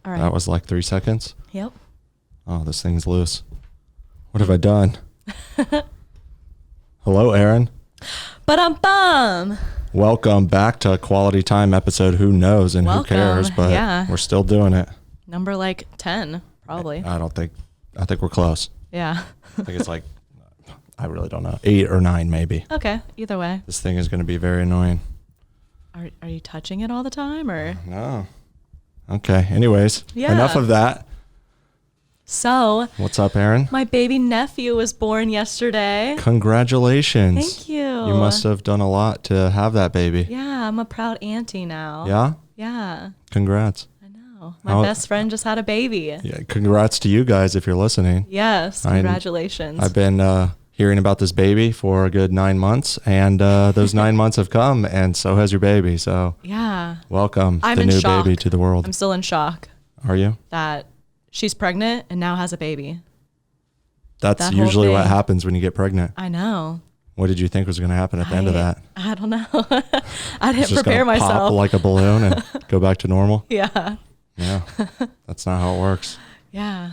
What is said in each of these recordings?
All right. That was like 3 seconds. Yep. Oh, this thing's loose. What have I done? Hello, Erin. Ba-dum-bum. Welcome back to Quality Time episode. Who knows and Welcome. who cares? But we're still doing it. Number like 10, probably. I think we're close. Yeah. I think it's like, I really don't know, 8 or 9 maybe. Okay. Either way. This thing is going to be very annoying. Are you touching it all the time or? No. Okay. Anyways, enough of that. So. What's up, Erin? My baby nephew was born yesterday. Congratulations. Thank you. You must have done a lot to have that baby. Yeah, I'm a proud auntie now. Yeah? Yeah. Congrats. I know. My best friend just had a baby. Yeah. Congrats to you guys if you're listening. Yes. Congratulations. I've been hearing about this baby for a good 9 months, and those 9 months have come, and so has your baby. So yeah. Welcome I'm the in new shock. baby to the world. I'm still in shock. Are you? That she's pregnant and now has a baby. That's usually what happens when you get pregnant. I know. What did you think was going to happen at the end of that? I don't know. I didn't It's just prepare gonna myself. Pop like a balloon and go back to normal? Yeah. Yeah. That's not how it works. Yeah.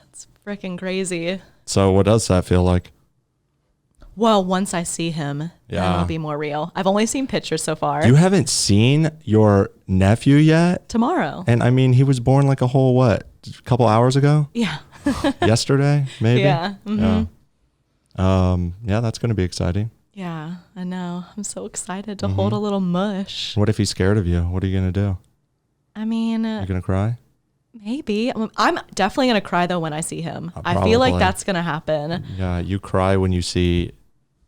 It's freaking crazy. So what does that feel like? Well, once I see him, then it'll be more real. I've only seen pictures so far. You haven't seen your nephew yet? Tomorrow. And I mean, he was born like a couple hours ago? Yeah. Yesterday, maybe? Yeah. Mm-hmm. Yeah, that's going to be exciting. Yeah, I know. I'm so excited to hold a little mush. What if he's scared of you? What are you going to do? I mean, You going to cry? maybe. I'm definitely going to cry though when I see him. I Probably. feel like that's going to happen. Yeah, you cry when you see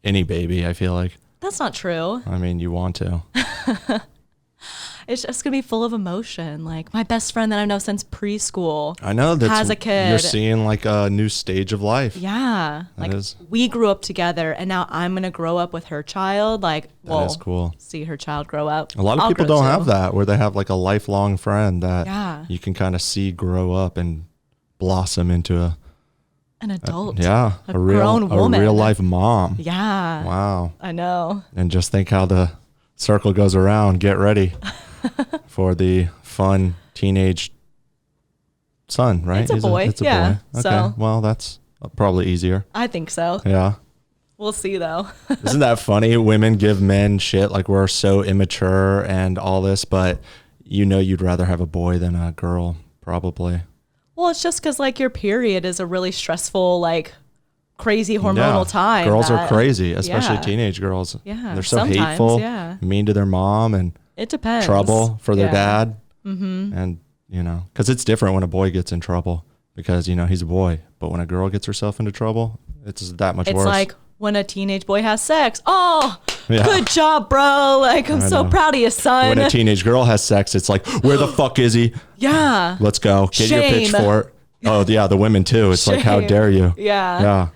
any baby, I feel like. That's not true. I mean, you want to. It's just going to be full of emotion. Like my best friend that I know since preschool. I know that has a kid. You're seeing like a new stage of life. Yeah. That is. We grew up together and now I'm going to grow up with her child. Like, That is cool. See her child grow up. A lot of people don't have that, where they have like a lifelong friend that you can kind of see grow up and blossom into an adult. a grown woman. A real life mom. Yeah. Wow. I know. And just think how the circle goes around. Get ready for the fun teenage son, right? It's a boy. It's a yeah. boy. Okay. So, well, that's probably easier. I think so. Yeah. We'll see though. Isn't that funny? Women give men shit like we're so immature and all this, but you'd rather have a boy than a girl, probably. Well, it's just because like your period is a really stressful, like crazy hormonal time. Girls are crazy, especially teenage girls. Yeah. They're so hateful, mean to their mom, and it depends. Trouble for their dad. Mm-hmm. And, because it's different when a boy gets in trouble because, he's a boy. But when a girl gets herself into trouble, it's that much worse. It's like when a teenage boy has sex. Oh, good job, bro. Like, I'm so proud of you, son. When a teenage girl has sex, it's like, where the fuck is he? Yeah. Let's go. Get your Shame. pitchfork. Oh, yeah, the women too. It's like, how dare you? Yeah. Yeah.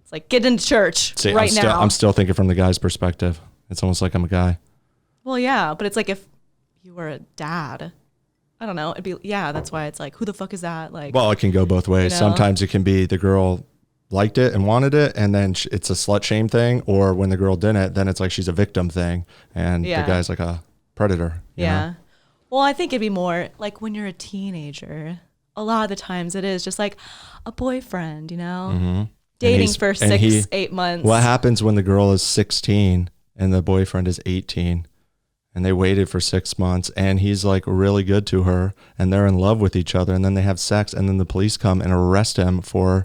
It's like, get into church now. I'm still thinking from the guy's perspective. It's almost like I'm a guy. Well, yeah, but it's like if you were a dad, I don't know. It'd be, that's why it's like, who the fuck is that? Like, well, it can go both ways. Sometimes it can be the girl liked it and wanted it, and then it's a slut shame thing. Or when the girl didn't, then it's like she's a victim thing, and the guy's like a predator. You know? Well, I think it'd be more like when you're a teenager. A lot of the times it is just like a boyfriend, dating for 8 months. What happens when the girl is 16 and the boyfriend is 18? And they waited for 6 months, and he's like really good to her, and they're in love with each other, and then they have sex, and then the police come and arrest him for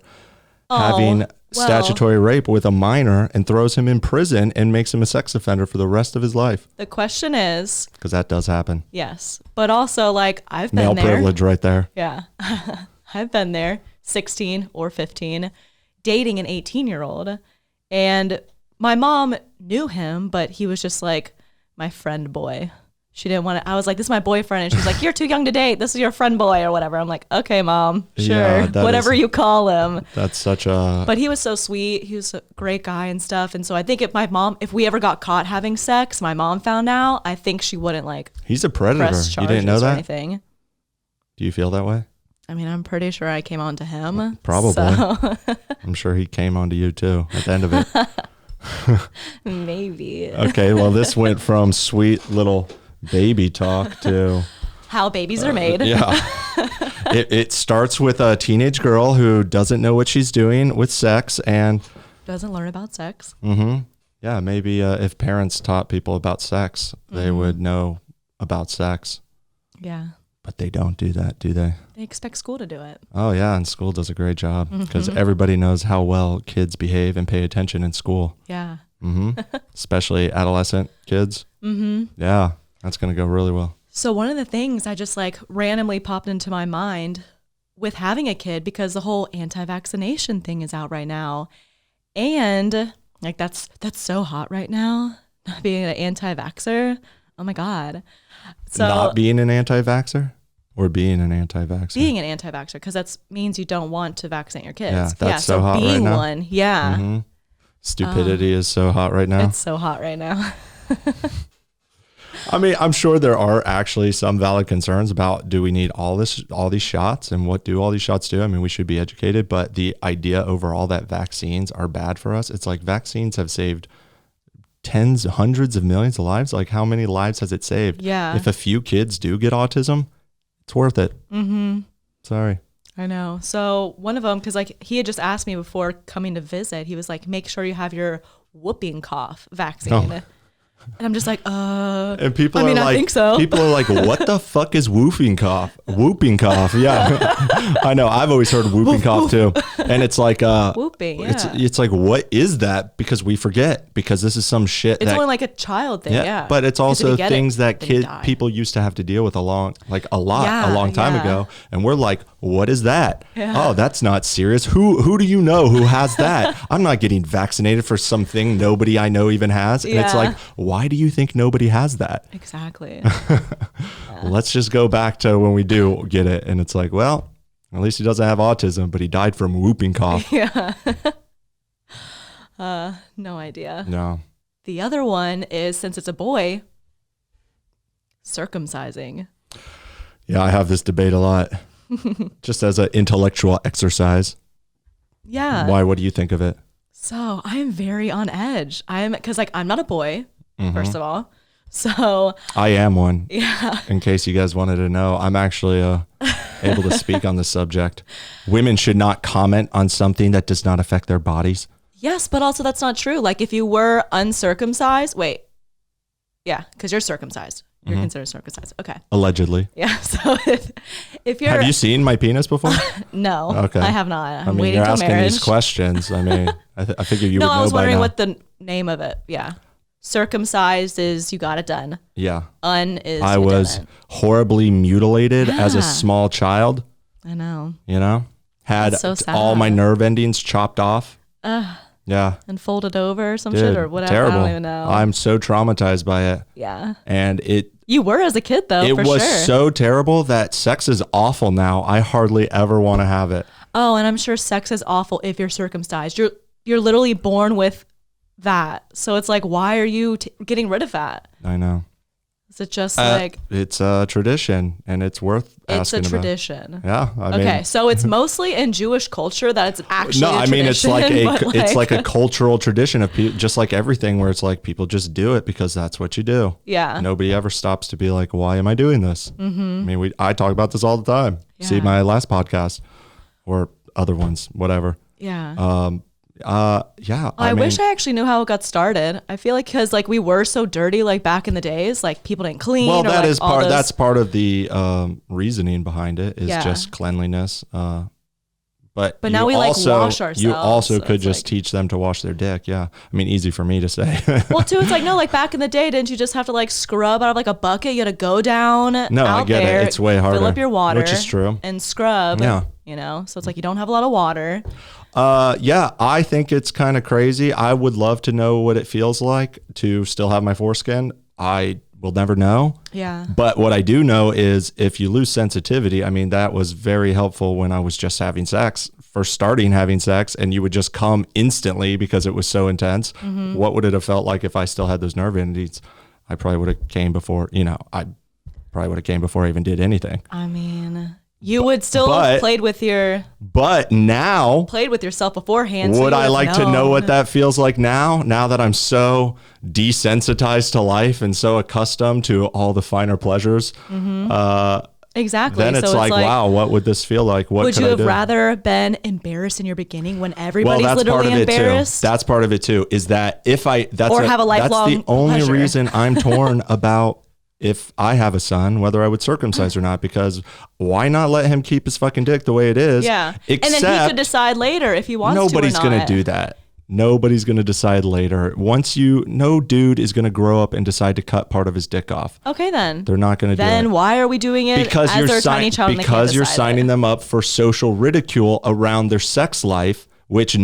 having statutory rape with a minor and throws him in prison and makes him a sex offender for the rest of his life. The question is, because that does happen. Yes, but also like I've been male there. privilege right there. Yeah, I've been there, 16 or 15, dating an 18-year-old, and my mom knew him, but he was just like my friend boy. She didn't want to. I was like, this is my boyfriend. And she's like, you're too young to date. This is your friend boy or whatever. I'm like, okay, mom, sure. Whatever you call him. That's such a. But he was so sweet. He was a great guy and stuff. And so I think if we ever got caught having sex, my mom found out, I think she wouldn't like. He's a predator. You didn't know that? Anything. Do you feel that way? I mean, I'm pretty sure I came on to him. Probably. So. I'm sure he came on to you too at the end of it. Maybe. Okay, well, this went from sweet little baby talk to how babies are made. Yeah. it starts with a teenage girl who doesn't know what she's doing with sex and doesn't learn about sex. Yeah, maybe if parents taught people about sex, they would know about sex. Yeah. But they don't do that, do they? They expect school to do it. Oh, yeah, and school does a great job because everybody knows how well kids behave and pay attention in school. Yeah. Especially adolescent kids. Yeah, that's going to go really well. So one of the things I just like randomly popped into my mind with having a kid, because the whole anti-vaccination thing is out right now. And like that's so hot right now, being an anti-vaxxer. Oh my God. So not being an anti-vaxxer or being an anti-vaxxer? Being an anti-vaxxer, because that means you don't want to vaccinate your kids. Yeah, that's so hot being right now. One, yeah. Stupidity is so hot right now. It's so hot right now. I mean, I'm sure there are actually some valid concerns about, do we need all these shots, and what do all these shots do? I mean, we should be educated, but the idea overall that vaccines are bad for us, it's like vaccines have saved tens, hundreds of millions of lives. Like, how many lives has it saved? Yeah. If a few kids do get autism, it's worth it. Sorry. I know. So one of them, because like he had just asked me before coming to visit, he was like, make sure you have your whooping cough vaccine. Oh. And I'm just like, And people are I like, think so. People are like, what the fuck is whooping cough? Whooping cough. Yeah. I know. I've always heard whooping cough too. And it's like, whooping. Yeah. It's like, what is that? Because we forget, because this is some shit. It's only like a child thing. Yeah. But it's also things that die. people used to have to deal with a long time ago. And we're like, what is that? Yeah. Oh, that's not serious. Who do you know who has that? I'm not getting vaccinated for something nobody I know even has. And it's like, why do you think nobody has that? Exactly. Let's just go back to when we do get it. And it's like, well, at least he doesn't have autism, but he died from whooping cough. Yeah. No idea. No. The other one is, since it's a boy, circumcising. Yeah, I have this debate a lot. Just as an intellectual exercise. Yeah. Why? What do you think of it? So I am very on edge. Because like I'm not a boy, first of all. So I am one. Yeah. In case you guys wanted to know, I'm actually able to speak on the subject. Women should not comment on something that does not affect their bodies. Yes, but also that's not true. Like if you were uncircumcised, because you're circumcised. You're considered circumcised. Okay. Allegedly. Yeah. So if you're... Have you seen my penis before? No. Okay. I have not. I'm mean, waiting you're till asking marriage. these questions. I mean, I figure you would know by now. No, I was wondering what the name of it. Yeah. Circumcised is you got it done. Yeah. Is I you was didn't. horribly mutilated as a small child. I know. You know? Had That's so sad. all my nerve endings chopped off. Yeah. And folded over or some Dude, shit or whatever. terrible. I don't even know. I'm so traumatized by it. Yeah. And You were as a kid though, it for was sure. so terrible that sex is awful now. I hardly ever want to have it. Oh, and I'm sure sex is awful if you're circumcised. You're literally born with that. So it's like, why are you getting rid of that? I know. Is it just like... It's a tradition, and it's worth asking It's a about. tradition. Yeah. Okay, so it's mostly in Jewish culture that it's actually a tradition. It's like a cultural tradition of people, just like everything, where it's like people just do it because that's what you do. Yeah. Nobody ever stops to be like, why am I doing this? I mean, I talk about this all the time. Yeah. See my last podcast or other ones, whatever. Yeah. Yeah. I wish I actually knew how it got started. I feel like because like we were so dirty like back in the days, like people didn't clean. Well, that is part. That's part of the reasoning behind it is Yeah. just cleanliness. But now we like wash ourselves. You also so could it's just like- teach them to wash their dick. Yeah. I mean, easy for me to say. Well, too, it's like no, like back in the day, didn't you just have to like scrub out of like a bucket? You had to go down. No, I out get there, it. It's way harder. Fill up your water, which is true. and scrub. Yeah. You know, so it's like you don't have a lot of water. Yeah, I think it's kind of crazy. I would love to know what it feels like to still have my foreskin. I will never know. Yeah. But what I do know is if you lose sensitivity, I mean, that was very helpful when I was just having sex, first starting having sex, and you would just come instantly because it was so intense. What would it have felt like if I still had those nerve endings? I probably would have came before, I probably would have came before I even did anything. I mean, you would still have played with yourself beforehand. Would so I like to know what that feels like now that I'm so desensitized to life and so accustomed to all the finer pleasures? Exactly. Then it's So like, wow, what would this feel like? What would could you I have do? rather been embarrassed in your beginning when everybody's Well, that's part literally of it embarrassed? too. That's part of it too. Is that if I that's Or have a that's lifelong the only pleasure. reason I'm torn about if I have a son, whether I would circumcise or not, because why not let him keep his fucking dick the way it is? Yeah. Except And then he could decide later if he wants to or nobody's not. going to do that. Nobody's going to decide later. No dude is going to grow up and decide to cut part of his dick off. Okay, then. They're not going to do it. Then why are we doing it Because as their tiny child and they can't because you're decide signing it? them up for social ridicule around their sex life, which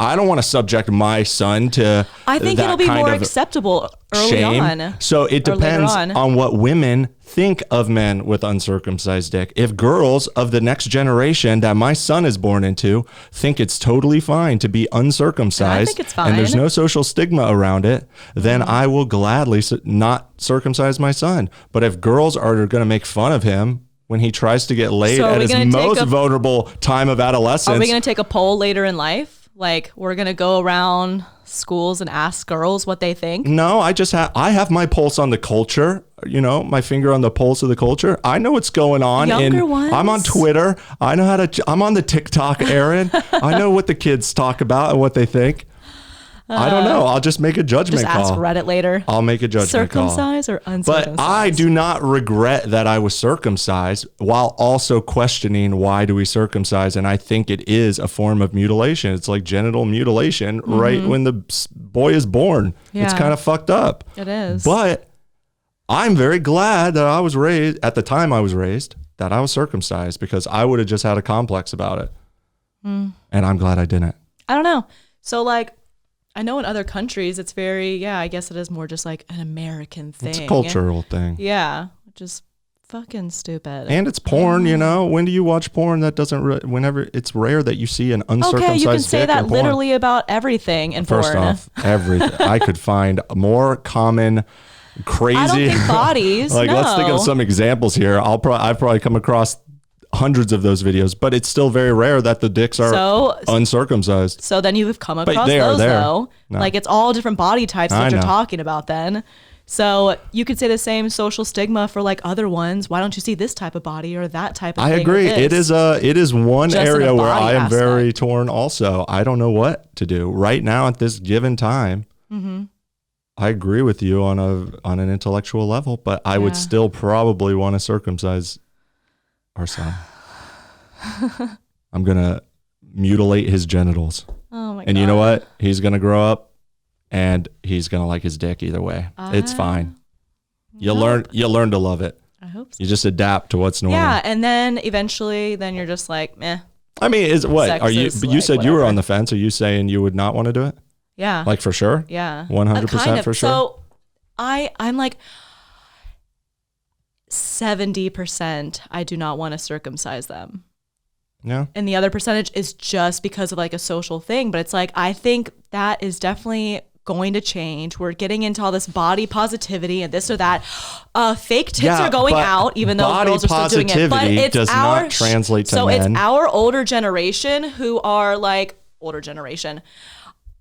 I don't want to subject my son to I think that it'll be kind more of acceptable early shame. on. So it or later depends on. on what women think of men with uncircumcised dick. If girls of the next generation that my son is born into think it's totally fine to be uncircumcised, I think it's and there's fine. no social stigma around it, then I will gladly not circumcise my son. But if girls are going to make fun of him when he tries to get laid So are at we his gonna take most a- vulnerable time of adolescence, Are we going to take a poll later in life? Like, we're going to go around schools and ask girls what they think? No, I have my pulse on the culture, my finger on the pulse of the culture. I know what's going on. Younger ones? I'm on Twitter. I know I'm on the TikTok, Erin. I know what the kids talk about and what they think. I don't know. I'll just make a judgment Just call. ask Reddit later. I'll make a judgment call. Circumcised or uncircumcised? But I do not regret that I was circumcised while also questioning why do we circumcise. And I think it is a form of mutilation. It's like genital mutilation right when the boy is born. It's Yeah. kind of fucked up. It is. But I'm very glad that I was raised, at the time I was raised, that I was circumcised because I would have just had a complex about it. And I'm glad I didn't. I don't know. So, like, I know in other countries it's very, I guess it is more just like an American thing. It's a cultural thing. Yeah, which is fucking stupid. And it's porn, When do you watch porn? That doesn't, whenever it's rare that you see an uncircumcised Okay, you can say dick in that porn. literally about everything in First porn. off, everything. I could find more common, crazy. I don't think bodies. Like, let's think of no. some examples here. I've probably come across hundreds of those videos, but it's still very rare that the dicks are uncircumcised. So then you've come across they are those there. though. No. Like, it's all different body types I that you're know. talking about then. So you could say the same social stigma for like other ones. Why don't you see this type of body or that type of I thing? agree. or this? It is one Just in area a where body I am very aspect. torn also. I don't know what to do right now at this given time. Mm-hmm. I agree with you on an intellectual level, but I would still probably want to circumcise our son. I'm going to mutilate his genitals. Oh my god. And you know what? He's going to grow up and he's going to like his dick either way. It's fine. You learn to love it. I hope so. You just adapt to what's normal. Yeah, and then eventually then you're just like, meh. I mean, Sex are you is but you like said you were whatever. on the fence. Are you saying you would not want to do it? Yeah. Like for sure? Yeah. 100% Kind of. for sure? So I'm like 70% I do not want to circumcise them. Yeah. And the other percentage is just because of like a social thing. But it's like, I think that is definitely going to change. We're getting into all this body positivity and this or that. Fake tits are going but out, even though body girls are still doing it. But positivity it's does not translate to men. it's our older generation who are like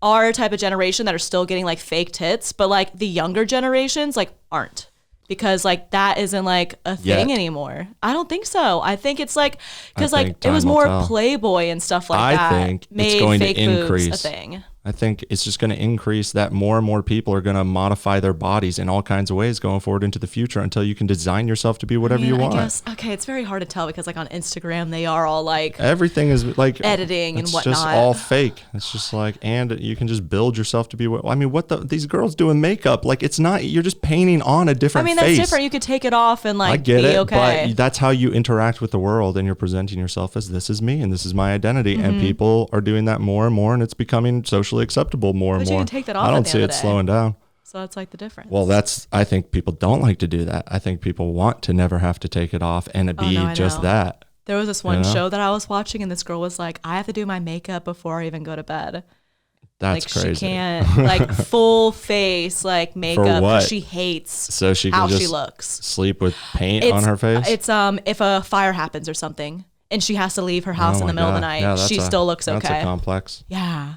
our type of generation that are still getting like fake tits, but like the younger generations like aren't. Because like that isn't like a thing anymore. I don't think so. I think it's like because like it was time will more tell. Playboy and stuff like that. I think it's made going to fake boobs increase. a thing. I think it's just going to increase that more and more people are going to modify their bodies in all kinds of ways going forward into the future until you can design yourself to be whatever you want. I guess, okay, it's very hard to tell because like on Instagram they are all like Everything is like editing and it's whatnot. just all fake. It's just like, and you can just build yourself to be what I mean. These girls doing makeup, like it's not. You're just painting on a different. I mean face. that's different. You could take it off and like I get be it, okay. but that's how you interact with the world, and you're presenting yourself as this is me and this is my identity, Mm-hmm. and people are doing that more and more, and it's becoming socially acceptable more But and you more. can take that off I at don't the see end it of the day. slowing down. So that's like the difference. Well, I think people don't like to do that. I think people want to never have to take it off and it be no, I just know. that. There was this one know? show that I was watching and this girl was like, I have to do my makeup before I even go to bed. That's like crazy. she can't like full face like makeup. what? She hates So she can how just she looks. sleep with paint on her face. It's if a fire happens or something and she has to leave her house Oh in the my middle of the God. night, Yeah, she still looks okay. That's a complex. Yeah.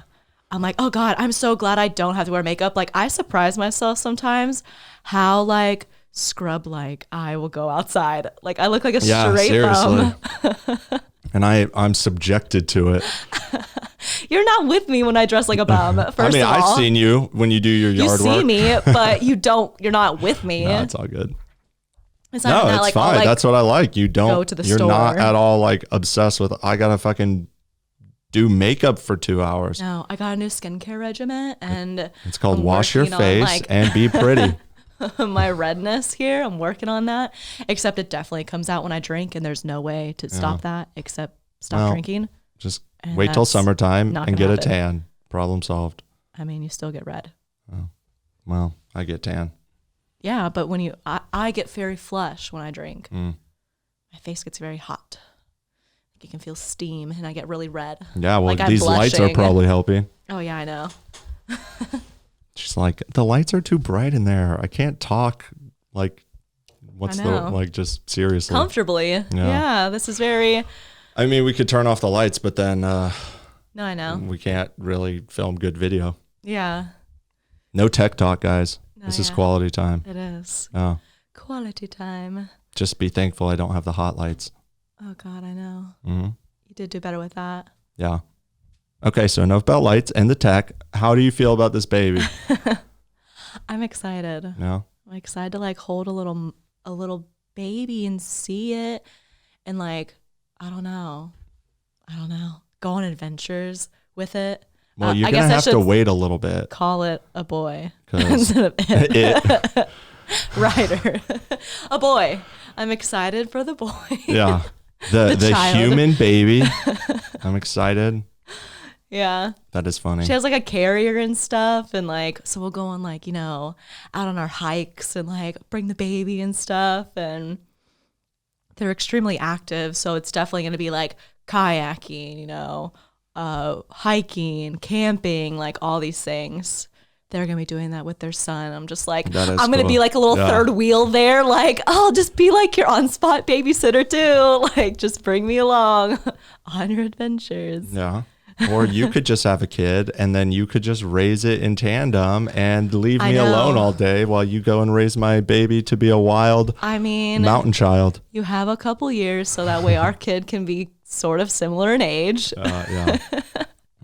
I'm like, oh God, I'm so glad I don't have to wear makeup. Like I surprise myself sometimes how like scrub like I will go outside. Like I look like a Yeah, straight seriously. bum. And I'm subjected to it. You're not with me when I dress like a bum. First I mean, of all, I've seen you when you do your you yard see work. me, but you're not with me. No, it's all good. It's No, it's like, fine. I'll, like, That's what I like. You don't, go to the you're store. not at all like obsessed with, I gotta fucking do makeup for 2 hours. No, I got a new skincare regimen and It's called I'm wash your working on, face like, and be pretty. my redness here. I'm working on that. Except it definitely comes out when I drink, and there's no way to stop that except stop drinking. Just And wait till that's summertime not and gonna get a happen. tan. Problem solved. I mean, you still get red. Oh, well, I get tan. Yeah, but when I get very flush when I drink. Mm. My face gets very hot. You can feel steam, and I get really red. Yeah, well, Like I'm these lights are blushing. probably helping. Oh yeah, I know. She's like, the lights are too bright in there. I can't talk. Like, what's I the, know. like, just seriously. Comfortably. Yeah, this is very. I mean, we could turn off the lights, but then No, I know. we can't really film good video. Yeah, No tech talk, guys. No, This is yeah. quality time. it is. Oh, Quality time. just be thankful I don't have the hot lights. Oh God, I know. Hmm. You did do better with that. Yeah. Okay, so enough about lights and the tech. How do you feel about this baby? I'm excited. No? I'm excited to like hold a little baby and see it, and like I don't know, go on adventures with it. Well, you're I going to guess I have to should wait a little bit. call it a boy 'Cause instead of it. it, Ryder. A boy. I'm excited for the boy. yeah. The child. human baby. I'm excited. Yeah. That is funny. She has like a carrier and stuff, and like so we'll go on like, out on our hikes and like bring the baby and stuff, and they're extremely active, so it's definitely going to be like kayaking, hiking, camping, like all these things. They're going to be doing that with their son. I'm just like, That is I'm going to cool. be like a little Yeah. third wheel there. Like, I'll just be like your on-spot babysitter too. Like, just bring me along on your adventures. Yeah. Or you could just have a kid and then you could just raise it in tandem and leave I me know. alone all day while you go and raise my baby to be a wild I mean, mountain child. you have a couple years so that way our kid can be sort of similar in age. Yeah.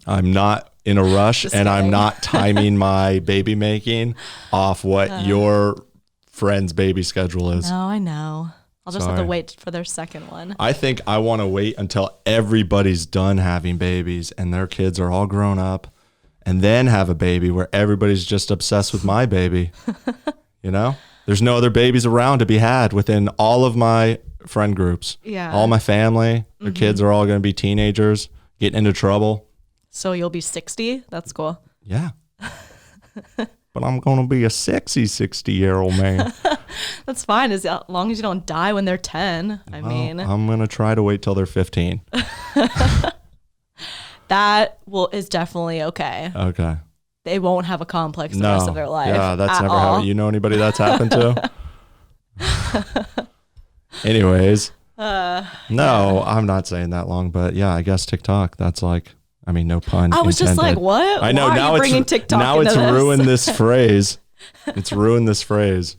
I'm not in a rush Just and I'm kidding. not timing my baby making off what your friend's baby schedule is. No, I know. I'll just have to Sorry. wait for their second one. I think I want to wait until everybody's done having babies and their kids are all grown up and then have a baby where everybody's just obsessed with my baby. There's no other babies around to be had within all of my friend groups. Yeah. All my family, their kids are all going to be teenagers, getting into trouble. So you'll be 60? That's cool. Yeah. But I'm going to be a sexy 60-year-old man. That's fine as long as you don't die when they're 10. I mean, I'm going to try to wait till they're 15. that is definitely okay. Okay. They won't have a complex the rest of their life. Yeah, that's at never all. happened. You know anybody that's happened to? Anyways. No, I'm not saying that long, but yeah, I guess TikTok, that's like, I mean, no pun I was just like, intended. what? I know. Why Now are you bringing it's TikTok now into it's this? ruined this phrase. It's ruined this phrase.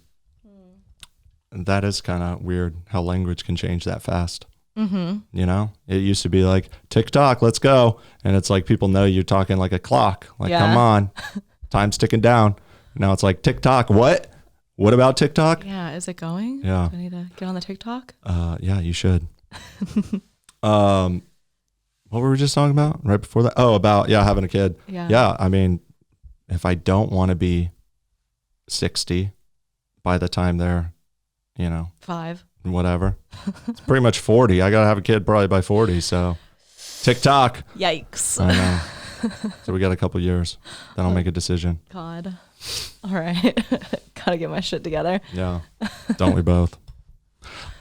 And that is kind of weird how language can change that fast. Mm-hmm. It used to be like TikTok, let's go, and it's like people know you're talking like a clock. Like, Yeah. come on, time's ticking down. Now it's like TikTok. What? What about TikTok? Yeah, is it going? Yeah. Do I need to get on the TikTok? Yeah, you should. What were we just talking about right before that? Oh, about having a kid. Yeah. Yeah, I mean, if I don't want to be 60 by the time they're, 5. whatever, it's pretty much 40. I gotta have a kid probably by 40. So TikTok. Yikes. I know. So we got a couple years. Then I'll make a decision. God. All right. Gotta get my shit together. Yeah. Don't we both?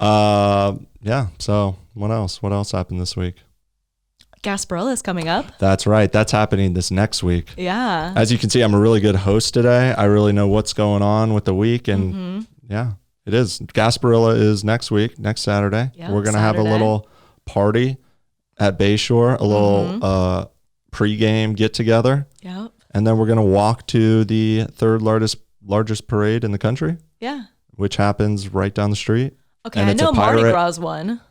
Yeah. So what else? What else happened this week? Gasparilla's coming up. That's right. That's happening this next week. Yeah. As you can see, I'm a really good host today. I really know what's going on with the week. And yeah, it is. Gasparilla is next week, next Saturday. Yeah, We're going to have a Saturday. little party at Bayshore, a little pregame get together. Yep. And then we're going to walk to the third largest parade in the country. Yeah. which happens right down the street. Okay, and I it's know a Mardi pirate. Gras one.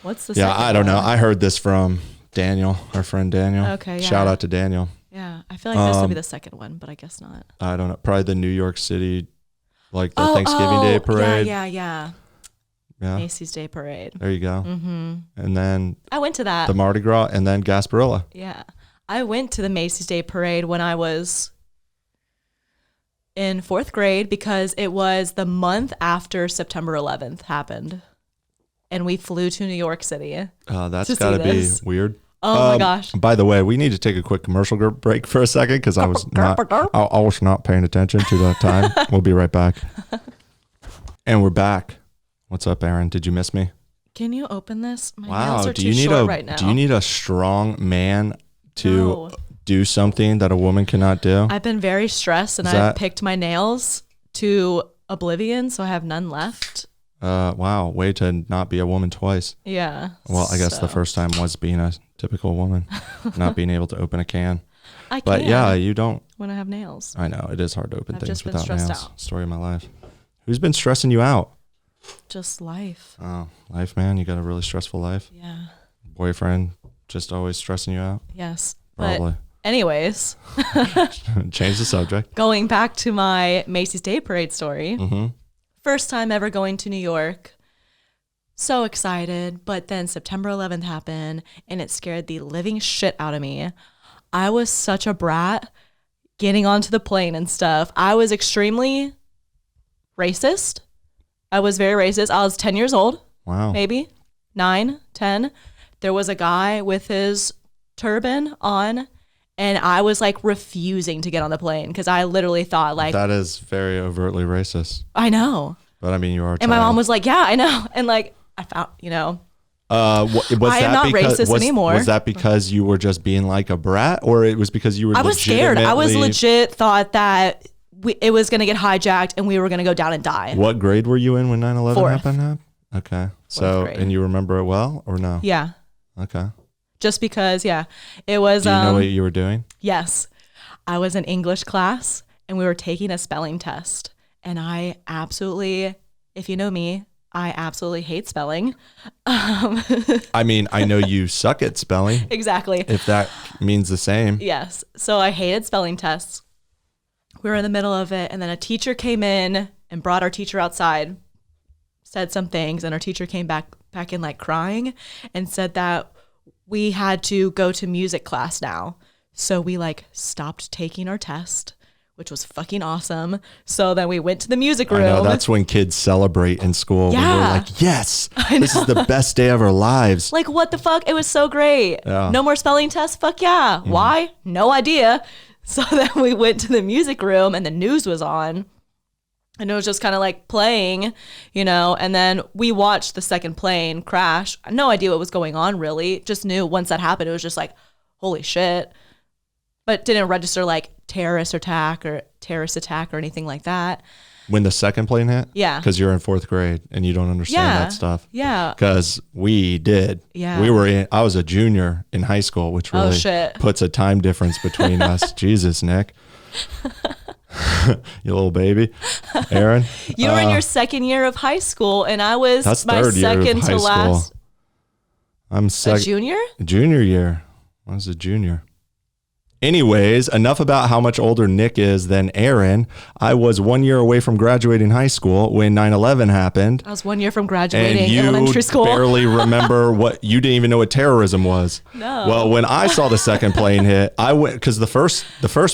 What's the Yeah, second I don't know. one? I heard this from Daniel, our friend Daniel. Okay, yeah. Shout out to Daniel. Yeah, I feel like this would be the second one, but I guess not. I don't know. Probably the New York City, like the Thanksgiving Day parade. Yeah. Macy's Day Parade. There you go. Mm-hmm. And then I went to that. the Mardi Gras, and then Gasparilla. Yeah. I went to the Macy's Day Parade when I was in 4th grade because it was the month after September 11th happened. And we flew to New York City. That's got to be weird. Oh my gosh. By the way, we need to take a quick commercial break for a second because I was not paying attention to that time. We'll be right back. And we're back. What's up, Erin? Did you miss me? Can you open this? My Wow. nails are too short right now. Do you need a strong man to do something that a woman cannot do? I've been very stressed and I've picked my nails to oblivion, so I have none left. Wow. Way to not be a woman twice. Yeah. Well, I guess the first time was being a typical woman, not being able to open a can. But yeah, you don't. When I have nails. I know. It is hard to open things without nails. Out. Story of my life. Who's been stressing you out? Just life. Oh, life, man. You got a really stressful life? Yeah. Boyfriend just always stressing you out? Yes. Probably. But anyways. Change the subject. Going back to my Macy's Day Parade story. Mm-hmm. First time ever going to New York. So excited. But then September 11th happened and it scared the living shit out of me. I was such a brat getting onto the plane and stuff. I was extremely racist. I was very racist. I was 10 years old. Wow. Maybe 9, 10. There was a guy with his turban on and I was like refusing to get on the plane because I literally thought like. That is very overtly racist. I know. But I mean, you are a child. And my mom was like, yeah, I know. And like, I found, I am not racist anymore. Was that because you were just being like a brat or it was because you were I was scared. I was legit thought that it was going to get hijacked and we were going to go down and die. What grade were you in when 9/11 Fourth. happened? Okay. So, and you remember it well or no? Yeah. Okay. Just because, it was. Do you know what you were doing? Yes. I was in English class and we were taking a spelling test. And I absolutely, if you know me, I absolutely hate spelling. I mean, I know you suck at spelling. Exactly. If that means the same. Yes. So I hated spelling tests. We were in the middle of it. And then a teacher came in and brought our teacher outside, said some things. And our teacher came back in like crying and said that we had to go to music class now. So we like stopped taking our test, which was fucking awesome. So then we went to the music room. I know, that's when kids celebrate in school. Yeah. When they're like, yes, this is the best day of our lives. Like, what the fuck? It was so great. Yeah. No more spelling tests? Fuck yeah. Mm. Why? No idea. So then we went to the music room and the news was on. And it was just kind of like playing, and then we watched the second plane crash. No idea what was going on, really. Just knew once that happened, it was just like, holy shit. But didn't register like terrorist attack or anything like that. When the second plane hit? Yeah. Because you're in 4th grade and you don't understand that stuff. Yeah. Because we did. Yeah. I was a junior in high school, which really puts a time difference between us. Jesus, Nick. You little baby. Erin. You were in your second year of high school and I was my second to last. I'm a junior? Junior year. I was a junior. Anyways, enough about how much older Nick is than Erin. I was 1 year away from graduating high school when 9/11 happened. I was 1 year from graduating elementary school. And you barely remember you didn't even know what terrorism was. No. Well, when I saw the second plane hit, I went, because the first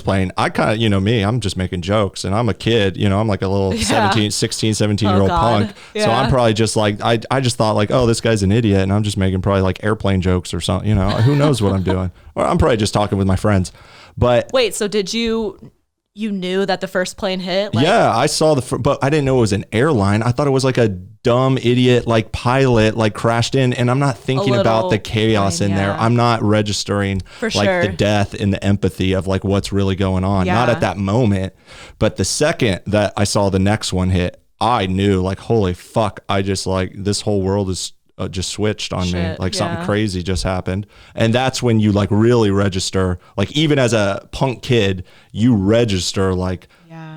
plane, I kind of, me, I'm just making jokes and I'm a kid, I'm like a little 16, 17-year-old punk. Yeah. So I'm probably just like, I just thought like, oh, this guy's an idiot. And I'm just making probably like airplane jokes or something, who knows what I'm doing. Or I'm probably just talking with my friends. But wait, so did you knew that the first plane hit? Yeah, I saw but I didn't know it was an airline. I thought it was like a dumb idiot, like pilot, like crashed in. And I'm not thinking about the chaos in there. I'm not registering the death and the empathy of like what's really going on. Not at that moment. But the second that I saw the next one hit, I knew like, holy fuck. I just like, this whole world is just switched on me. Like something crazy just happened. And that's when you like really register, like even as a punk kid, you register like,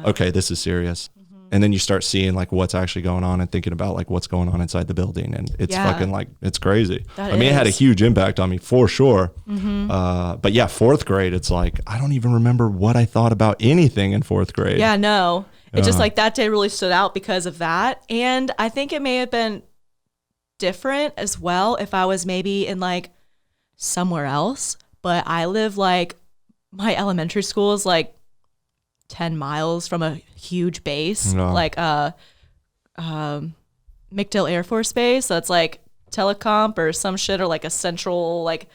okay, this is serious. Mm-hmm. And then you start seeing like what's actually going on and thinking about like what's going on inside the building. And it's fucking like, it's crazy. It had a huge impact on me for sure. But yeah, 4th grade, it's like, I don't even remember what I thought about anything in 4th grade. Yeah, no. It's just like that day really stood out because of that. And I think it may have been different as well if I was maybe in like somewhere else. But I live like, my elementary school is like 10 miles from a huge base, like McDill Air Force Base. So it's like telecomp or some shit, or like a central like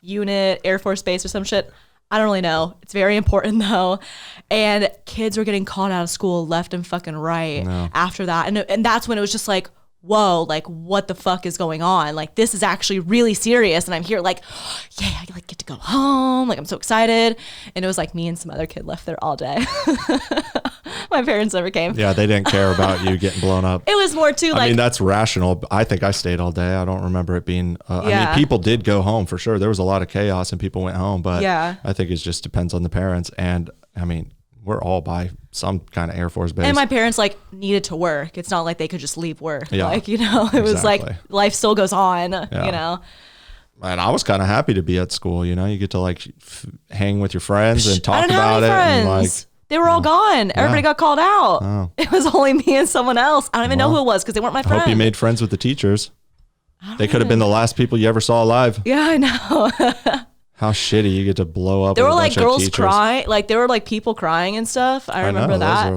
unit Air Force Base or some shit. I don't really know. It's very important though. And kids were getting called out of school left and fucking right after that. And that's when it was just like, whoa, like what the fuck is going on? Like this is actually really serious. And I'm here like, yeah, I like get to go home. Like I'm so excited. And it was like me and some other kid left there all day. My parents never came. Yeah, they didn't care about you getting blown up. It was more too like, I mean, that's rational. I think I stayed all day. I don't remember it being, I mean, people did go home for sure. There was a lot of chaos and people went home, but I think it just depends on the parents. And I mean, we're all by some kind of Air Force base. And my parents like needed to work. It's not like they could just leave work. Yeah, like, you know, it was like life still goes on, you know. And I was kind of happy to be at school, you know. You get to like hang with your friends and talk about I didn't have any it. friends. And like, they were all gone. Everybody got called out. It was only me and someone else. I don't even know who it was because they weren't my friends. I hope you made friends with the teachers. They could have been the last people you ever saw alive. Yeah, I know. How shitty you get to blow up. There were like girls crying, like there were like people crying and stuff. I remember that. Those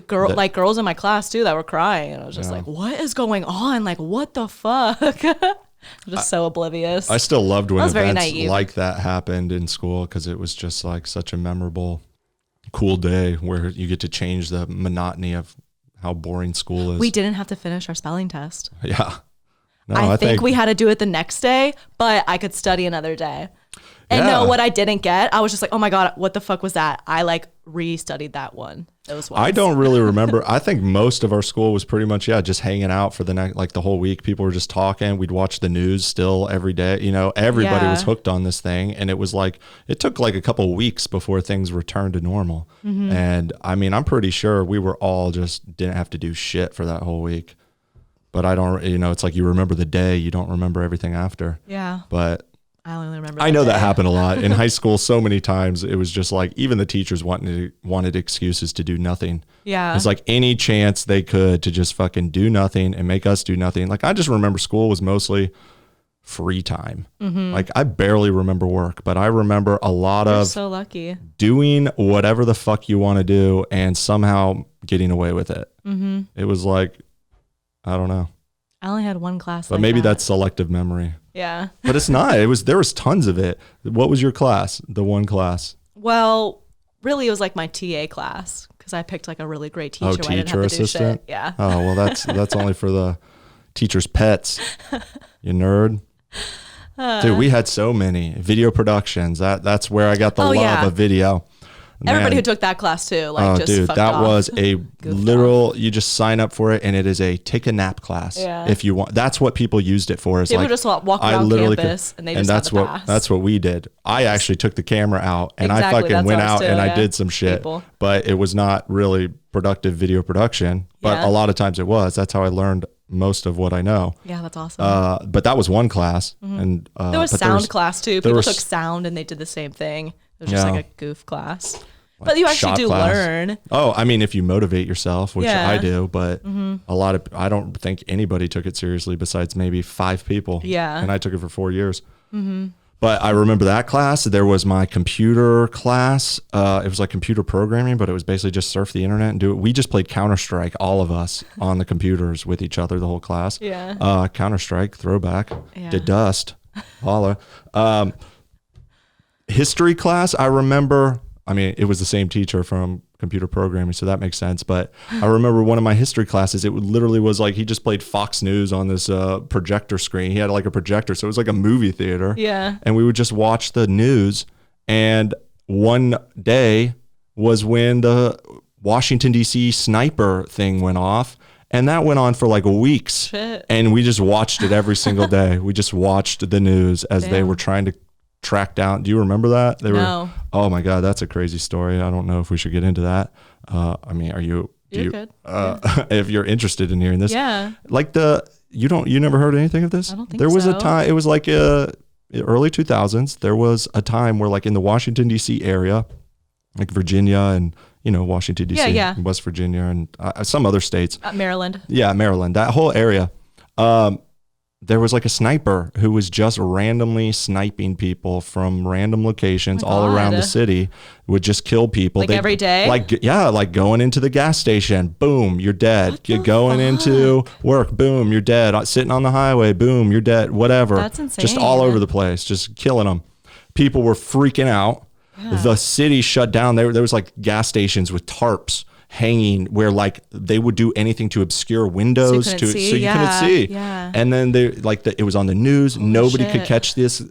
are like girls in my class too that were crying, and I was just like, "What is going on? Like, what the fuck?" I'm just so oblivious. I still loved when events like that happened in school because it was just like such a memorable, cool day where you get to change the monotony of how boring school is. We didn't have to finish our spelling test. Yeah. No, I think we had to do it the next day, but I could study another day. And know what I didn't get. I was just like, oh my God, what the fuck was that? I like re-studied that one. I don't really remember. I think most of our school was pretty much, just hanging out for the next, like the whole week. People were just talking. We'd watch the news still every day. You know, everybody was hooked on this thing. And it was like, it took like a couple of weeks before things returned to normal. And I mean, I'm pretty sure we were all just didn't have to do shit for that whole week. But I don't, you know, it's like you remember the day, you don't remember everything after. Yeah. But I only remember. I know that happened a lot in high school. So many times it was just like even the teachers wanted excuses to do nothing. Yeah, it's like any chance they could to just fucking do nothing and make us do nothing. Like I just remember school was mostly free time. Like I barely remember work, but I remember a lot of so lucky doing whatever the fuck you want to do and somehow getting away with it. It was like, I don't know. I only had one class, but maybe that's selective memory. Yeah. But it's not. There was tons of it. What was your class? The one class? Well, really it was like my TA class because I picked like a really great teacher. Oh, teacher assistant? Yeah. Oh, well that's only for the teacher's pets. You nerd. Dude, we had so many video productions. That's where I got the love of video. Everybody who took that class too, like just fucked off. Was a literal, you just sign up for it and it is a take a nap class if you want. That's what people used it for. People just walk around campus and they just have the pass. That's what we did. I actually took the camera out and I fucking went out and I did some shit, but it was not really productive video production, but a lot of times it was. That's how I learned most of what I know. Yeah, that's awesome. But that was one class. And there was sound class too. People took sound and they did the same thing. It was just like a goof class. But you actually do learn. Oh, I mean, if you motivate yourself, which I do, but I don't think anybody took it seriously besides maybe 5 people. Yeah. And I took it for 4 years. But I remember that class. There was my computer class. It was like computer programming, but it was basically just surf the internet and do it. We just played Counter-Strike, all of us on the computers with each other, the whole class. Yeah. Counter-Strike, throwback. Did Dust. Holla. History class, I remember, I mean, it was the same teacher from computer programming, so that makes sense. But I remember one of my history classes, it literally was like he just played Fox News on this projector screen. He had like a projector, so it was like a movie theater. Yeah. And we would just watch the news. And one day was when the Washington, D.C. sniper thing went off. And that went on for like weeks. Shit. And we just watched it every single day. We just watched the news as they were trying to track down. Do you remember that? No. Oh my God, that's a crazy story. I don't know if we should get into that. I mean, You're good. If you're interested in hearing this. Yeah. Like you never heard anything of this? I don't think there was so. a time, it was like early 2000s. There was a time where like in the Washington DC area, like Virginia and, Washington DC, and West Virginia and some other states. Maryland. Yeah, Maryland, that whole area. There was like a sniper who was just randomly sniping people from random locations all around the city, would just kill people. Like every day? Like going into the gas station, boom, you're dead. You're going into work, boom, you're dead. Sitting on the highway, boom, you're dead. Whatever. That's insane. Just all over the place, just killing them. People were freaking out. Yeah. The city shut down. There was like gas stations with tarps hanging where like they would do anything to obscure windows so you couldn't see. Yeah. And then it was on the news. Nobody could catch this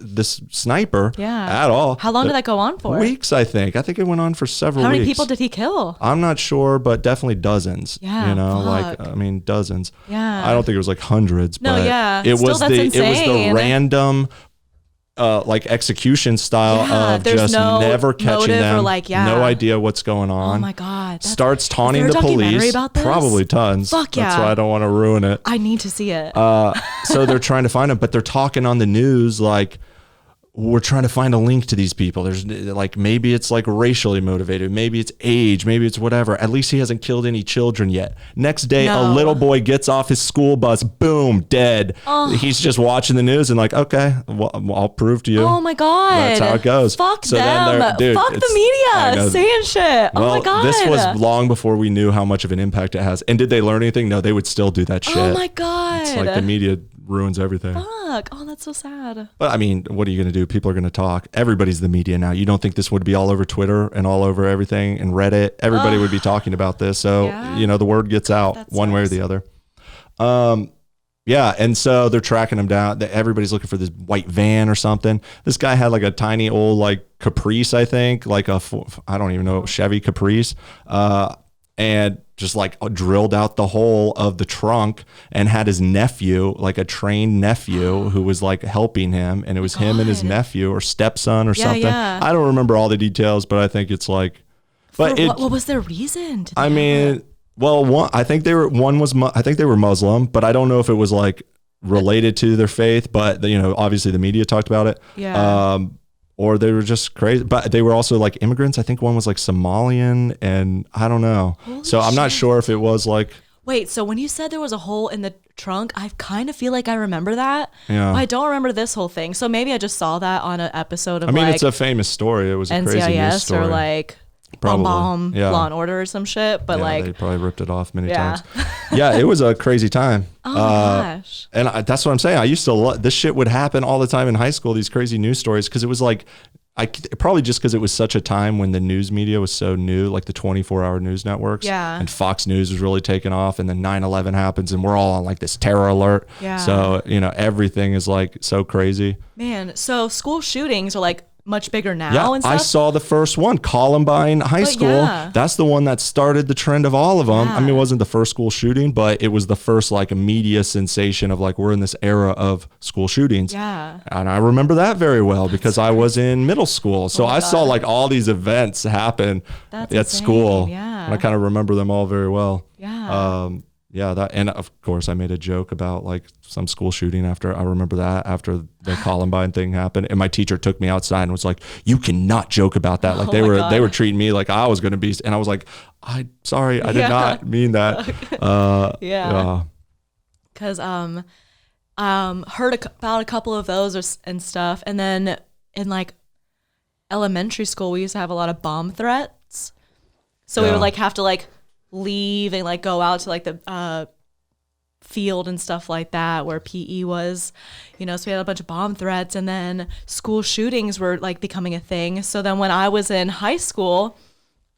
sniper at all. How long did that go on for? Weeks, I think. I think it went on for several weeks. How many people did he kill? I'm not sure, but definitely dozens. Yeah. Dozens. Yeah. I don't think it was like hundreds, but that's it was insane. the random execution style of just never catching them, no idea what's going on. Oh my God. Starts taunting the police. About this? Probably tons. Fuck yeah. That's why I don't want to ruin it. I need to see it. So they're trying to find him, but they're talking on the news like, we're trying to find a link to these people. There's like, maybe it's like racially motivated. Maybe it's age. Maybe it's whatever. At least he hasn't killed any children yet. Next day, a little boy gets off his school bus. Boom, dead. Oh. He's just watching the news and like, okay, well, I'll prove to you. Oh my God. That's how it goes. Fuck them. Fuck the media saying shit. Well, oh my God. This was long before we knew how much of an impact it has. And did they learn anything? No, they would still do that shit. Oh my God. It's like the media ruins everything. Fuck. Oh, that's so sad. But I mean, what are you going to do? People are going to talk. Everybody's the media now. You don't think this would be all over Twitter and all over everything and Reddit? Everybody would be talking about this. So, the word gets out one way or the other. And so they're tracking him down. Everybody's looking for this white van or something. This guy had like a tiny old like Caprice, I think, like I don't even know, Chevy Caprice. And just like drilled out the hole of the trunk and had his nephew, like a trained nephew who was like helping him. And it was him and his nephew or stepson or something. Yeah. I don't remember all the details, but I think it's like, what was their reason? I think they were Muslim, but I don't know if it was like related to their faith, but obviously the media talked about it. Yeah. Or they were just crazy, but they were also like immigrants. I think one was like Somalian and I don't know. So I'm not sure if it was like. Wait, so when you said there was a hole in the trunk, I kind of feel like I remember that. Yeah. But I don't remember this whole thing. So maybe I just saw that on an episode of it's a famous story. It was a NCIS crazy news story. Or like Bomb, Law and Order or some shit. But they probably ripped it off many times. Yeah, it was a crazy time. Oh my gosh. And that's what I'm saying. I used to this shit would happen all the time in high school, these crazy news stories, because it was like, probably just because it was such a time when the news media was so new, like the 24-hour news networks. Yeah. And Fox News was really taking off, and then 9/11 happens, and we're all on like this terror alert. Yeah. So, everything is like so crazy. Man, so school shootings are like much bigger now and stuff? I saw the first one, Columbine High School. Yeah. That's the one that started the trend of all of them. Yeah. I mean, it wasn't the first school shooting, but it was the first like media sensation of like, we're in this era of school shootings. Yeah. And I remember that very well because I was in middle school. So I saw like all these events happen at school. Yeah. And I kind of remember them all very well. Yeah. And of course I made a joke about like some school shooting after the Columbine thing happened, and my teacher took me outside and was like, "You cannot joke about that." Like they were treating me like I was going to be, and I was like, "I did not mean that." Yeah. Because heard about a couple of those and stuff, and then in like elementary school we used to have a lot of bomb threats, so we would like have to like leave and like go out to like the field and stuff like that where PE was, so we had a bunch of bomb threats, and then school shootings were like becoming a thing. So then when I was in high school,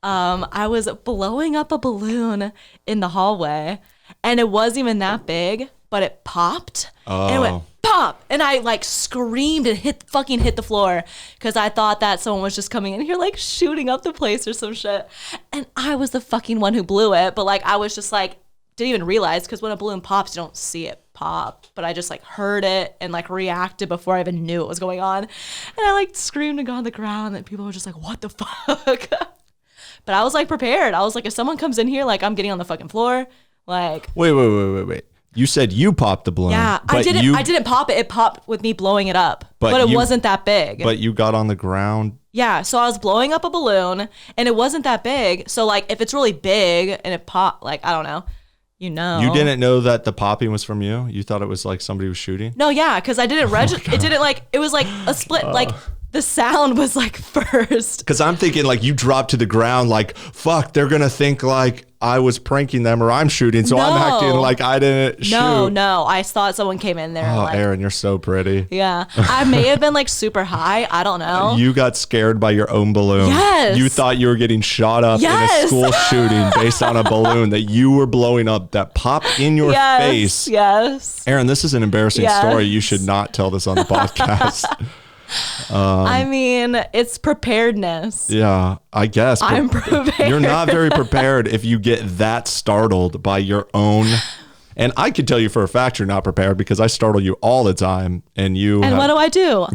I was blowing up a balloon in the hallway, and it wasn't even that big, but it popped. And it went pop, and I like screamed and hit the floor because I thought that someone was just coming in here like shooting up the place or some shit, and I was the fucking one who blew it. But like I was just like didn't even realize, because when a balloon pops you don't see it pop, but I just like heard it and like reacted before I even knew what was going on, and I like screamed and got on the ground, and people were just like, what the fuck? But I was like prepared. I was like, if someone comes in here, like I'm getting on the fucking floor. Like Wait. You said you popped the balloon. yeah, I didn't pop it. It popped with me blowing it up, but it wasn't that big. But you got on the ground. Yeah, so I was blowing up a balloon, and it wasn't that big. So like, if it's really big and it popped, like I don't know, you didn't know that the popping was from you. You thought it was like somebody was shooting. No, yeah, because I didn't register. It didn't like. It was like a split. Like the sound was like first. Because I'm thinking like you dropped to the ground. Like fuck, they're gonna think like I was pranking them or I'm shooting, so I'm acting like I didn't shoot. No, I thought someone came in there. Oh, like, Erin, you're so pretty. Yeah, I may have been like super high. I don't know. You got scared by your own balloon. Yes. You thought you were getting shot up in a school shooting based on a balloon that you were blowing up that popped in your face. Yes. Erin, this is an embarrassing story. You should not tell this on the podcast. I mean, it's preparedness. Yeah, I guess. I'm prepared. You're not very prepared if you get that startled by your own. And I can tell you for a fact you're not prepared because I startle you all the time. And what do?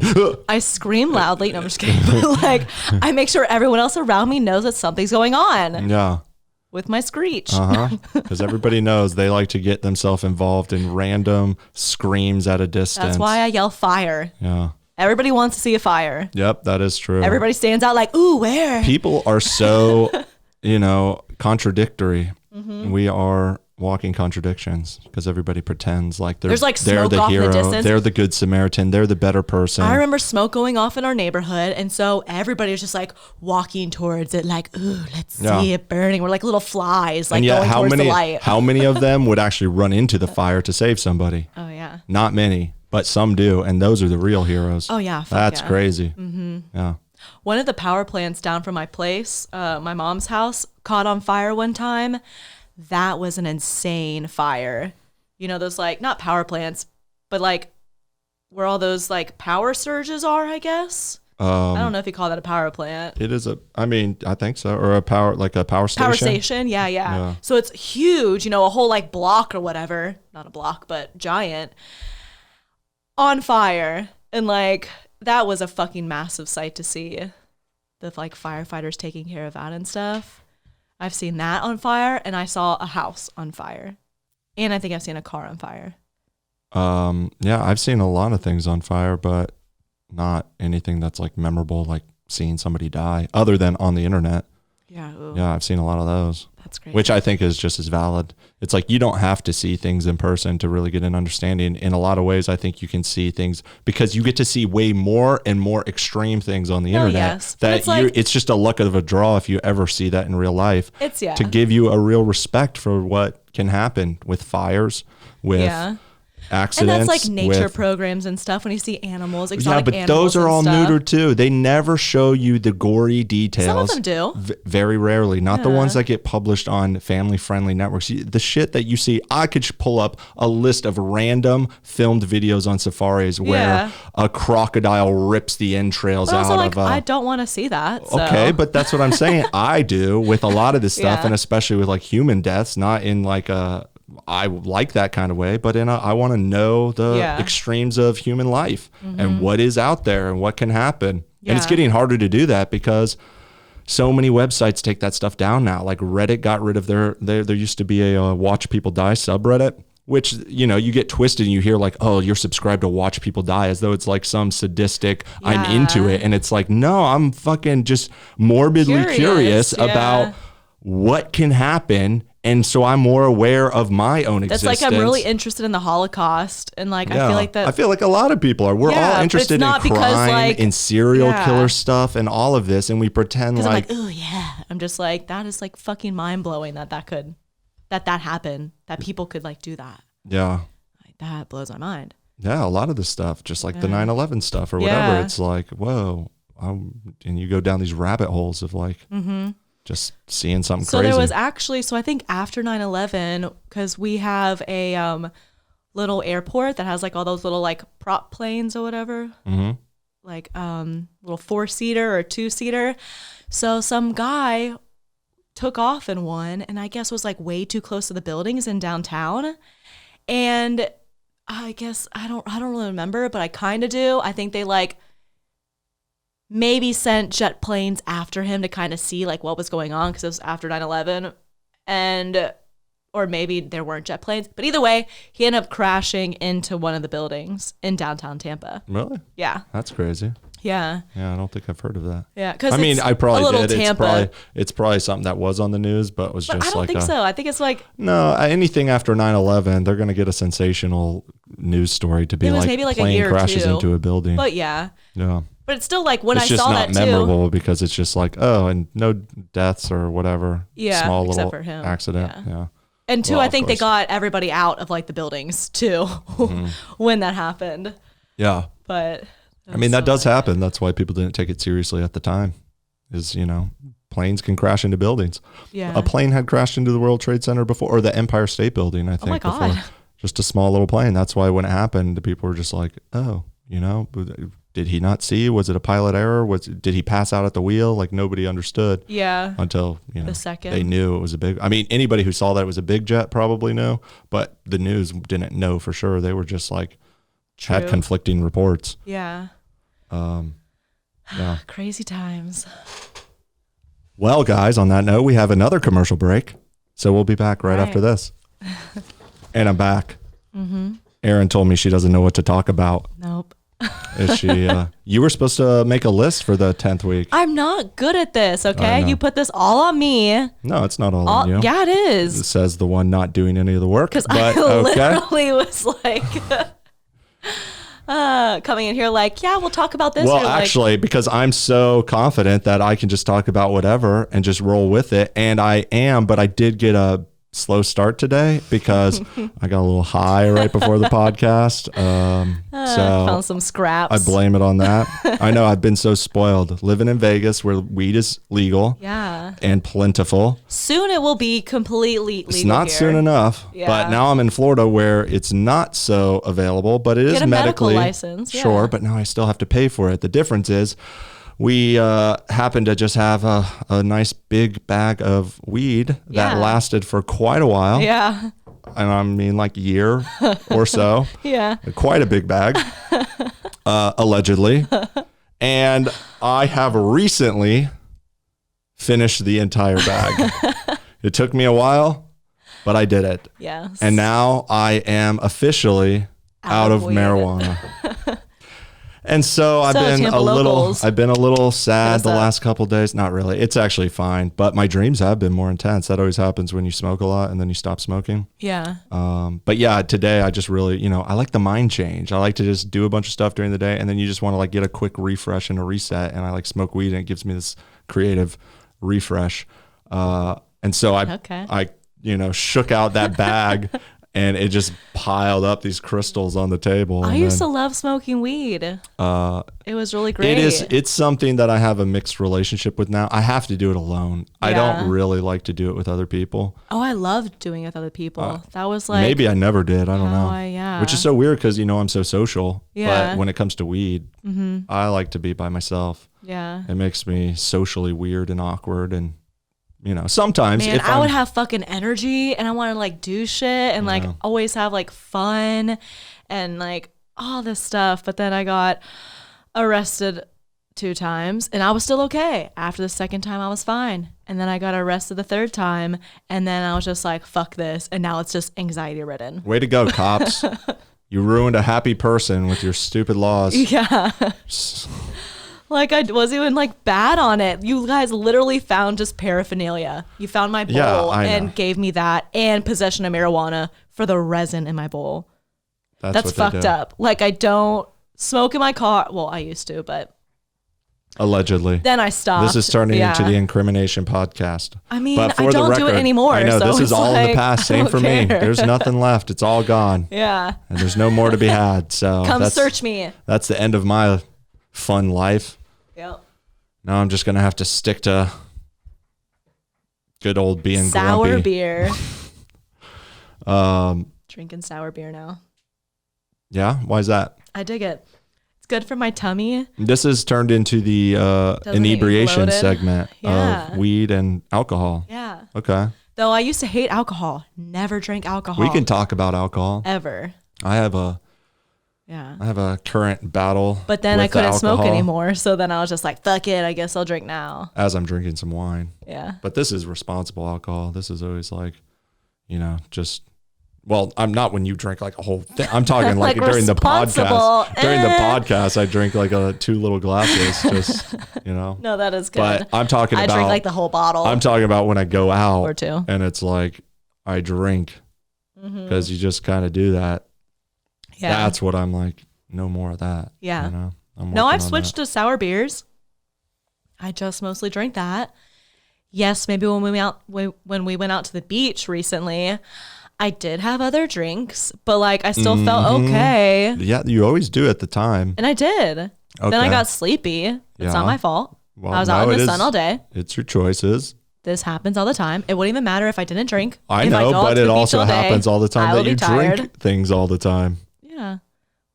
I scream loudly. No, I'm just kidding. But like, I make sure everyone else around me knows that something's going on. Yeah. With my screech. Because everybody knows they like to get themselves involved in random screams at a distance. That's why I yell fire. Yeah. Everybody wants to see a fire. Yep, that is true. Everybody stands out like, ooh, where? People are so, contradictory. Mm-hmm. We are walking contradictions because everybody pretends like they're the hero. They're the good Samaritan. They're the better person. I remember smoke going off in our neighborhood. And so everybody was just like walking towards it like, ooh, let's see it burning. We're like little flies like going towards the light. How many of them would actually run into the fire to save somebody? Oh, yeah. Not many. But some do, and those are the real heroes. Oh, yeah. That's crazy. Mm-hmm. Yeah. One of the power plants down from my place, my mom's house, caught on fire one time. That was an insane fire. You know, those like, not power plants, but like where all those like power surges are, I guess. I don't know if you call that a power plant. It is I think so. Or a power station. Power station, yeah. So it's huge, a whole like block or whatever. Not a block, but giant. On fire, and like that was a fucking massive sight to see, the like firefighters taking care of that and stuff. I've seen that on fire, and I saw a house on fire, and I think I've seen a car on fire. Yeah, I've seen a lot of things on fire, but not anything that's like memorable, like seeing somebody die, other than on the internet. Yeah. Ooh. Yeah, I've seen a lot of those. That's great. Which I think is just as valid. It's like you don't have to see things in person to really get an understanding. In a lot of ways, I think you can see things because you get to see way more and more extreme things on the internet. Yes. That it's just a luck of a draw if you ever see that in real life. To give you a real respect for what can happen with fires, with accidents. And that's like nature programs and stuff when you see animals, exotic animals. Yeah, but those are all neutered too. They never show you the gory details. Some of them do. Very rarely. Not the ones that get published on family-friendly networks. The shit that you see, I could pull up a list of random filmed videos on safaris where a crocodile rips the entrails out of a... I don't want to see that. So. Okay, but that's what I'm saying. I do with a lot of this stuff, and especially with like human deaths, not in like a... I like that kind of way, but I want to know the extremes of human life and what is out there and what can happen. And it's getting harder to do that because so many websites take that stuff down now. Like Reddit got rid of there used to be a Watch People Die subreddit, which, you get twisted and you hear like, oh, you're subscribed to Watch People Die as though it's like some sadistic, I'm into it. And it's like, no, I'm fucking just morbidly curious about what can happen. And so I'm more aware of my own existence. That's like I'm really interested in the Holocaust, and like I feel like a lot of people are. We're all interested in crime and serial killer stuff and all of this, and we pretend like, I'm like, oh yeah. I'm just like, that is like fucking mind blowing that happened, that people could like do that. Yeah, like, that blows my mind. Yeah, a lot of this stuff, just like the 9/11 stuff or whatever. It's like, whoa, and you go down these rabbit holes of like. Just seeing something crazy. So there was actually, I think after 9/11, because we have a little airport that has like all those little like prop planes or whatever, like little 4-seater or 2-seater. So some guy took off in one, and I guess was like way too close to the buildings in downtown. And I guess I don't really remember, but I kind of do. I think they like maybe sent jet planes after him to kind of see like what was going on because it was after 9/11, and or maybe there weren't jet planes. But either way, he ended up crashing into one of the buildings in downtown Tampa. Really? Yeah. That's crazy. Yeah. Yeah, I don't think I've heard of that. Yeah, because I mean, I probably did. Tampa. It's probably something that was on the news, but was But just I don't like think so. I think it's like no, anything after 9/11, they're going to get a sensational news story to be it was like maybe like a plane year or crashes two. into a building. But yeah. Yeah. But it's still like when it's I just saw not that memorable because it's just like, oh, and no deaths or whatever. Yeah, Small except little for him. accident. Yeah. And two, Well, I of think they course. got everybody out of like the buildings too when that happened. Yeah. But I mean, that does happen. That's why people didn't take it seriously at the time. Is, planes can crash into buildings. Yeah. A plane had crashed into the World Trade Center before, or the Empire State Building, I think. Oh my God. Before. Just a small little plane. That's why when it happened, the people were just like, oh, did he not see? Was it a pilot error? Did he pass out at the wheel? Like nobody understood. Yeah. Until, the second they knew it was a big, I mean, anybody who saw that it was a big jet probably knew, but the news didn't know for sure. They were just like, had True. conflicting reports. Yeah. Yeah. Crazy times. Well, guys, on that note, we have another commercial break. So we'll be back right after this. And I'm back. Mm-hmm. Erin told me she doesn't know what to talk about. Nope. Is she? You were supposed to make a list for the 10th week. I'm not good at this, I okay? know. You put this all on me. No, it's not all on you. Yeah, it It is. says the one not doing any of the work. Because But I okay. literally was like coming in here like, yeah, we'll talk about this. Well, You're like, actually, because I'm so confident that I can just talk about whatever and just roll with it. And I am, but I did get a slow start today because I got a little high right before the podcast. So found some scraps. I blame it on that. I know I've been so spoiled living in Vegas where weed is legal Yeah. and plentiful. Soon it will be completely legal. It's not here. soon enough, Yeah. but now I'm in Florida where it's not so available, but it is Get a medical medically license, yeah. sure, but now I still have to pay for it. The difference is we happened to just have a nice big bag of weed that Yeah. lasted for quite a while. Yeah. And I mean like a year or so. Yeah. Quite a big bag, allegedly. And I have recently finished the entire bag. It took me a while, but I did it. Yes. And now I am officially out of weed. marijuana. And so I've been Tampa locals. a little sad What's the up? last couple of days. Not really. It's actually fine, but my dreams have been more intense. That always happens when you smoke a lot and then you stop smoking. Yeah. But yeah, today I just really, I like the mind change. I like to just do a bunch of stuff during the day and then you just want to like get a quick refresh and a reset. And I like smoke weed and it gives me this creative refresh. And so I shook out that bag and it just piled up these crystals on the table. I used to love smoking weed. It was really great. It's something that I have a mixed relationship with now. I have to do it alone. I Yeah. don't really like to do it with other people. Oh, I loved doing it with other people. That was like Maybe I never did. I don't know. yeah. Which is so weird because, I'm so social. Yeah. But when it comes to weed, I like to be by myself. Yeah. It makes me socially weird and awkward. And, sometimes Man, if I would I'm- have fucking energy and I want to like do shit and like always have like fun and like all this stuff. But then I got arrested 2 times and I was still okay. After the second time, I was fine. And then I got arrested the 3rd time. And then I was just like, fuck this. And now it's just anxiety ridden. Way to go, cops. You ruined a happy person with your stupid laws. Yeah. Like I wasn't even like bad on it. You guys literally found just paraphernalia. You found my bowl Yeah, I know. and gave me that and possession of marijuana for the resin in my bowl. That's what they fucked do. up. Like I don't smoke in my car. Well, I used to, but Allegedly. then I stopped. This is turning Yeah. into the incrimination podcast. I mean, But I for the don't do it record, anymore. I know so this is it's all in the like, past. I Same don't for me. care. There's nothing left. It's all gone. Yeah. And there's no more to be had. So Come that's, search me. That's the end of my fun life. Yep. Now I'm just gonna have to stick to good old being Sour grumpy. beer. Um, Drinking sour beer now. yeah. Why is that? I dig it. It's good for my tummy. This has turned into the Doesn't get you inebriation bloated? segment Yeah. of weed and alcohol. Yeah. Okay. Though I used to hate alcohol. Never drank alcohol. We can talk about alcohol. Ever. I have a Yeah. I have a current battle. But then I with the couldn't smoke alcohol anymore. So then I was just like, fuck it. I guess I'll drink now. as I'm drinking some wine. Yeah. But this is responsible alcohol. This is always like, just, well, I'm not when you drink like a whole thing. I'm talking like, during the podcast. During the podcast, I drink like 2 little glasses, just, No, that is good. But I'm talking about. I drink like the whole bottle. I'm talking about when I go out. Or 2. And it's like, I drink because you just kind of do that. Yeah. That's what I'm like, no more of that. Yeah. I'm No, I've working on switched to sour beers. I just mostly drink that. Yes, maybe when we went out to the beach recently, I did have other drinks, but like I still felt okay. Yeah, you always do at the time. And I did. Okay. Then I got sleepy. It's not my fault. Well, I was out in the sun all day. It's your choices. This happens all the time. It wouldn't even matter if I didn't drink. I If know, go out but to it the beach also all day, happens all the time I that will you be tired. drink things all the time. Yeah.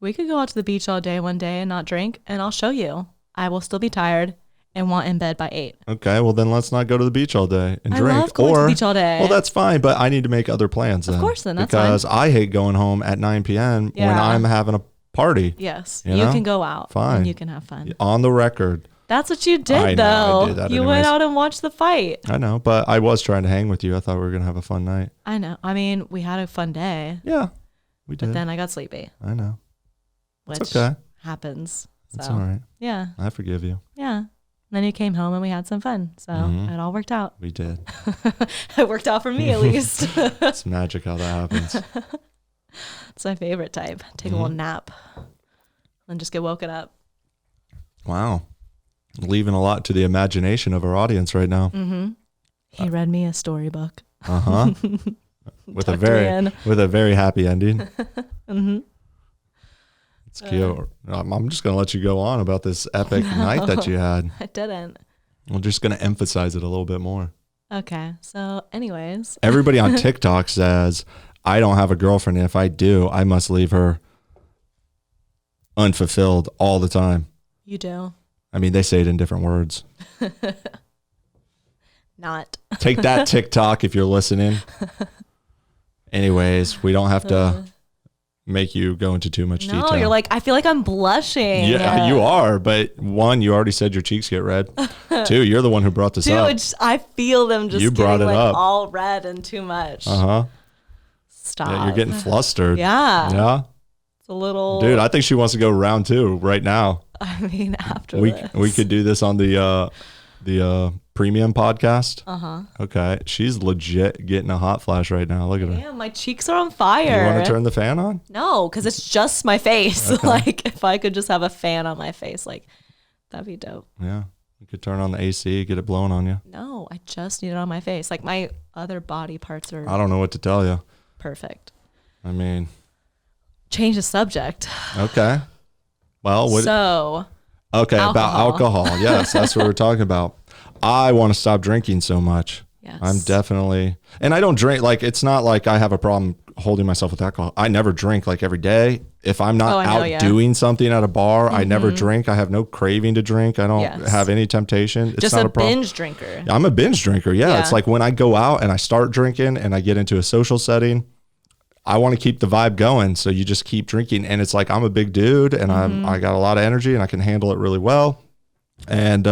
We could go out to the beach all day one day and not drink, and I'll show you. I will still be tired and want in bed by 8. Okay, well then let's not go to the beach all day and drink. I love going to the beach all day. Well, that's fine, but I need to make other plans then. Of course, then that's because I hate going home at 9 p.m. when I'm having a party. Yes, you can go out. Fine. And you can have fun. On the record. That's what you did, I know, though. I did that you anyways. went out and watched the fight. I know, but I was trying to hang with you. I thought we were going to have a fun night. I know. I mean, we had a fun day. Yeah, we did. But then I got sleepy. I know. Which it's okay. happens. It's So, all right. Yeah. I forgive you. Yeah. Then you came home and we had some fun. So it all worked out. We did. It worked out for me at least. It's magic how that happens. It's my favorite type. Take a little nap and just get woken up. Wow. Leaving a lot to the imagination of our audience right now. He read me a storybook. Uh-huh. with a very happy ending. It's cute. I'm just going to let you go on about this epic night that you had. I didn't. We're just going to emphasize it a little bit more. Okay. So anyways. Everybody on TikTok says, I don't have a girlfriend. And if I do, I must leave her unfulfilled all the time. You do. I mean, they say it in different words. Not. Take that, TikTok, if you're listening. Anyways, we don't have to make you go into too much detail. No, you're like, I feel like I'm blushing. Yeah, you are. But 1, you already said your cheeks get red. 2, you're the one who brought this up. I feel them just You brought getting it like up. all red and too much. Uh-huh. Stop. Yeah, you're getting flustered. Yeah. Yeah. It's a little. Dude, I think she wants to go round 2 right now. I mean, after We this. could do this on the premium podcast. Uh-huh. Okay. She's legit getting a hot flash right now. Look at her. Damn, my cheeks are on fire. You want to turn the fan on? No, because it's just my face. Okay. Like, if I could just have a fan on my face, like, that'd be dope. Yeah. You could turn on the AC, get it blowing on you. No, I just need it on my face. Like, my other body parts are I don't know what to tell you. perfect. I mean, Change the subject. okay. Well, what? So, Okay, about alcohol. Yes, that's what we're talking about. I want to stop drinking so much. yes. I'm definitely, and I don't drink, like, it's not like I have a problem holding myself with alcohol. I never drink like every day. If I'm not out doing something at a bar, I never drink. I have no craving to drink. I don't have any temptation. It's just not a a problem. binge drinker. I'm a binge drinker. Yeah. It's like when I go out and I start drinking and I get into a social setting, I want to keep the vibe going. So you just keep drinking. And it's like, I'm a big dude and I got a lot of energy and I can handle it really well. And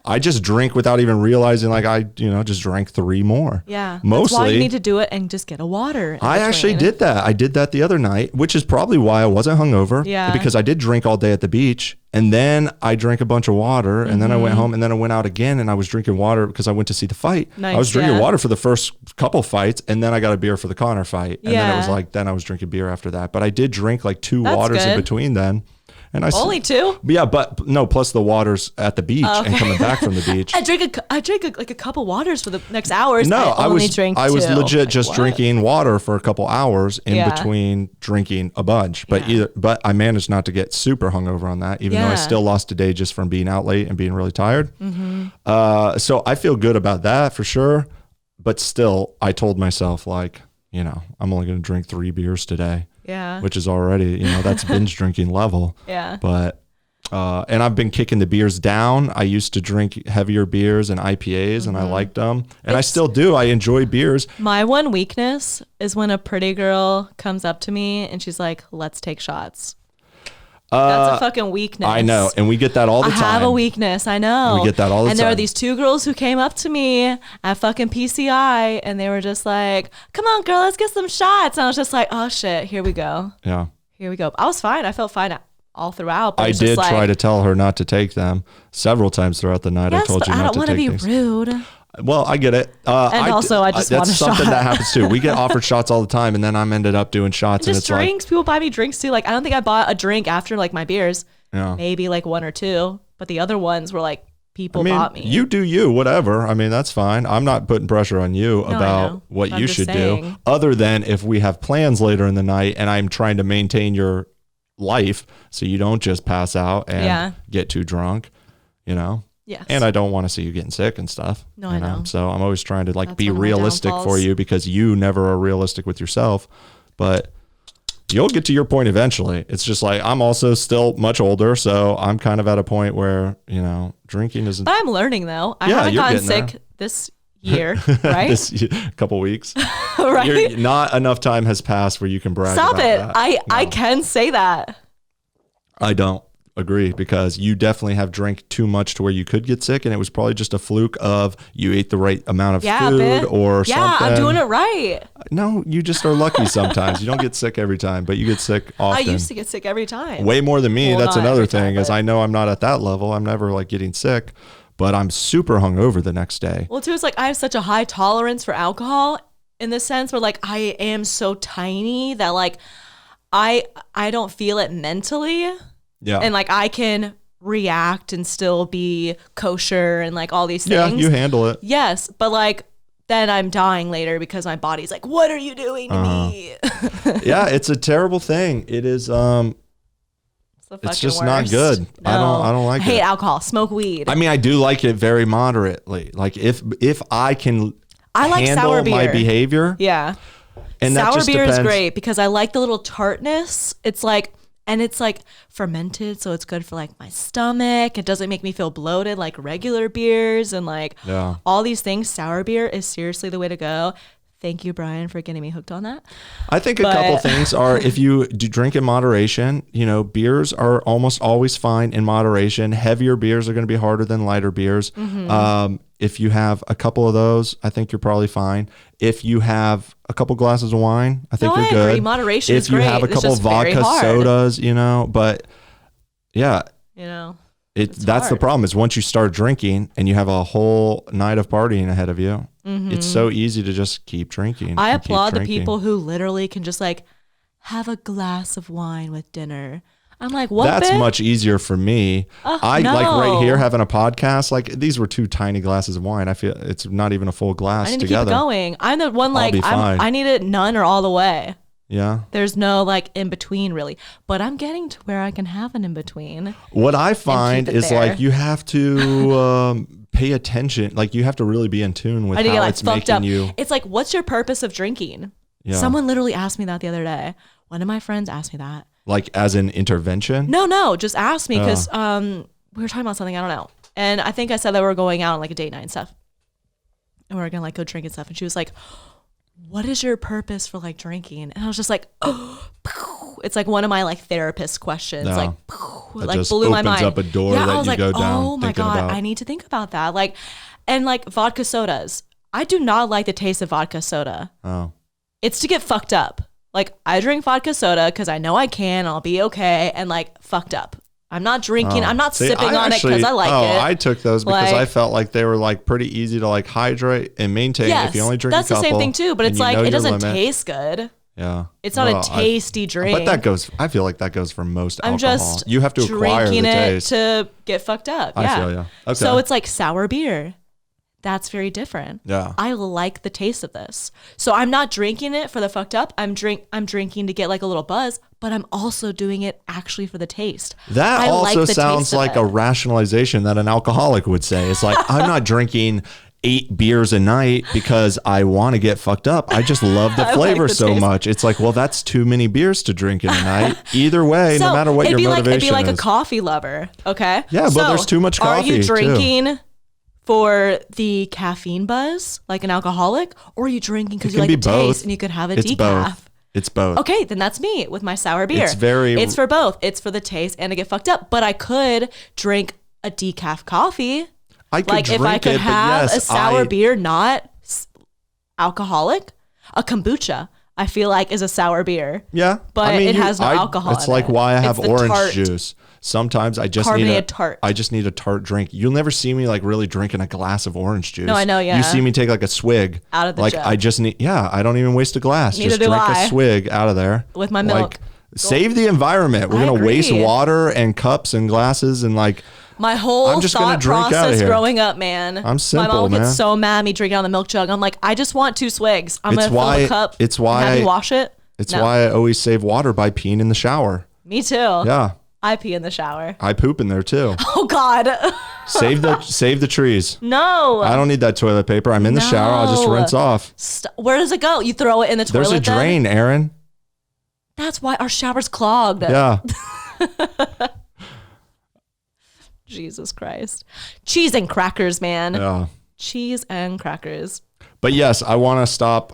I just drink without even realizing, like, I just drank 3 more. Yeah. Mostly. That's why you need to do it and just get a water. I actually did that. I did that the other night, which is probably why I wasn't hungover. Yeah. Because I did drink all day at the beach. And then I drank a bunch of water. And then I went home and then I went out again and I was drinking water because I went to see the fight. Nice, I was drinking water for the first couple fights. And then I got a beer for the Connor fight. And then it was like, then I was drinking beer after that. But I did drink like 2 waters in between then. And I only 2? Yeah, but no, plus the waters at the beach and coming back from the beach. I drank like a couple waters for the next hours. No, I was legit just drinking water for a couple hours in between drinking a bunch. But I managed not to get super hungover on that, even though I still lost a day just from being out late and being really tired. So I feel good about that for sure. But still, I told myself, like, I'm only going to drink 3 beers today. Yeah. Which is already, that's binge drinking level. Yeah. But, and I've been kicking the beers down. I used to drink heavier beers and IPAs and I liked them. And I still do. I enjoy beers. My one weakness is when a pretty girl comes up to me and she's like, let's take shots. That's a fucking weakness. I know. And we get that all the time. I have a weakness. I know. We get that all the time. And there are these 2 girls who came up to me at fucking PCI and they were just like, come on, girl, let's get some shots. And I was just like, oh shit, here we go. Yeah. Here we go. I was fine. I felt fine all throughout. But I did try to tell her not to take them several times throughout the night. Yes, I told you not to take things. I don't want to be rude. Well, I get it. And also, I just want a that's shot. something that happens too. We get offered shots all the time, and then I'm ended up doing shots. And just it's drinks. People buy me drinks too. Like, I don't think I bought a drink after like my beers. Yeah. Maybe like 1 or 2. But the other ones were like people bought me. You do you, whatever. I mean, that's fine. I'm not putting pressure on you about what you should do. Other than if we have plans later in the night and I'm trying to maintain your life so you don't just pass out and get too drunk, you know? Yes. And I don't want to see you getting sick and stuff. No, I know. So I'm always trying to like be realistic for you because you never are realistic with yourself. But you'll get to your point eventually. It's just like I'm also still much older, so I'm kind of at a point where, you know, drinking isn't. But I'm learning though. I haven't gotten sick this year, right? This couple weeks. Right? Not enough time has passed where you can brag Stop about it. that. I can say that. I don't agree because you definitely have drank too much to where you could get sick, and it was probably just a fluke of you ate the right amount of food or something. Yeah, I'm doing it right. No, you just are lucky sometimes. You don't get sick every time, but you get sick often. I used to get sick every time. Way more than me. Well, that's another thing is I know I'm not at that level. I'm never like getting sick, but I'm super hungover the next day. Well, too, it's like I have such a high tolerance for alcohol in the sense where like I am so tiny that like I don't feel it mentally. Yeah. And like I can react and still be kosher and like all these things. Yeah, you handle it. Yes, but like then I'm dying later because my body's like, what are you doing to me? Yeah, it's a terrible thing. It is it's just not good. No. I don't like it. I hate alcohol. Smoke weed. I mean, I do like it very moderately. Like if I can handle sour beer. my behavior. Yeah. And sour that just beer depends. is great because I like the little tartness. It's like fermented, so it's good for like my stomach. It doesn't make me feel bloated like regular beers and like all these things. Sour beer is seriously the way to go. Thank you, Brian, for getting me hooked on that. I think a couple things are if you do drink in moderation, you know, beers are almost always fine in moderation. Heavier beers are going to be harder than lighter beers. Mm-hmm. If you have a couple of those, I think you're probably fine. If you have a couple glasses of wine, I think you're good. Moderation is great. If you have a couple of vodka sodas, you know, but yeah. You know. That's the problem is once you start drinking and you have a whole night of partying ahead of you, it's so easy to just keep drinking. I applaud the people who literally can just like have a glass of wine with dinner. I'm like, what? That's much easier for me. Like right here having a podcast. Like these were 2 tiny glasses of wine. I feel it's not even a full glass I need together. To keep going. I'm the one like I need it none or all the way. Yeah. There's no like in between really, but I'm getting to where I can have an in between. What I find is like you have to pay attention. Like you have to really be in tune with how it's making you. It's like, what's your purpose of drinking? Yeah. Someone literally asked me that the other day. One of my friends asked me that. Like as an intervention? No, just asked me because we were talking about something, I don't know. And I think I said that we were going out on like a date night and stuff. And we were going to like go drink and stuff. And she was like, what is your purpose for like drinking? And I was just like, oh, it's like one of my like therapist questions. No, like blew my mind. Up a door that I was you like, go down. Oh my God, I need to think about that. Like, and like vodka sodas. I do not like the taste of vodka soda. Oh. It's to get fucked up. Like I drink vodka soda because I know I can, I'll be okay, and like fucked up. I'm not drinking. I'm not sipping on it because I like it. I took those because I felt like they were like pretty easy to like hydrate and maintain if you only drink a couple. That's the same thing too, but it's like it doesn't taste good. Yeah. It's not a tasty drink. But that goes, I feel like that goes for most alcohol. I'm just you have to acquire the taste. to get fucked up. Yeah. I feel you. Okay. So it's like sour beer. That's very different. Yeah. I like the taste of this. So I'm not drinking it for the fucked up. I'm drinking to get like a little buzz, but I'm also doing it actually for the taste. That also sounds like a rationalization that an alcoholic would say. It's like, I'm not drinking 8 beers a night because I want to get fucked up. I just love the flavor so much. It's like, well, that's too many beers to drink in a night. Either way, no matter what your motivation is. It'd be like a coffee lover. Okay. Yeah, but there's too much coffee. Are you drinking for the caffeine buzz like an alcoholic, or are you drinking because you like the taste and you could have a decaf? Both. It's both. Okay, then that's me with my sour beer. It's for both. It's for the taste and to get fucked up. But I could drink a decaf coffee. I could drink if I could it, have but yes, a sour beer, not alcoholic, a kombucha, I feel like is a sour beer. Yeah. But it has no alcohol. It's like why I have orange juice. Sometimes I just need a tart. I just need a tart drink. You'll never see me like really drinking a glass of orange juice. No, I know, yeah. You see me take like a swig out of the like jug. I just need I don't even waste a glass. Neither just do drink I. a swig out of there. With my milk. Like save the environment. We're gonna waste water and cups and glasses and like my whole thought process growing up, man. I'm simple, my mom would man. get so mad at me drinking out of the milk jug. I'm like, I just want 2 swigs. I'm gonna fill the cup. It's why have you wash it. It's why I always save water by peeing in the shower. Me too. Yeah. I pee in the shower. I poop in there too. Oh God. Save the trees. No. I don't need that toilet paper. I'm in the shower. I'll just rinse off. Where does it go? You throw it in the toilet. There's a drain, Erin. That's why our shower's clogged. Yeah. Jesus Christ. Cheese and crackers, man. Yeah. Cheese and crackers. But yes, I want to stop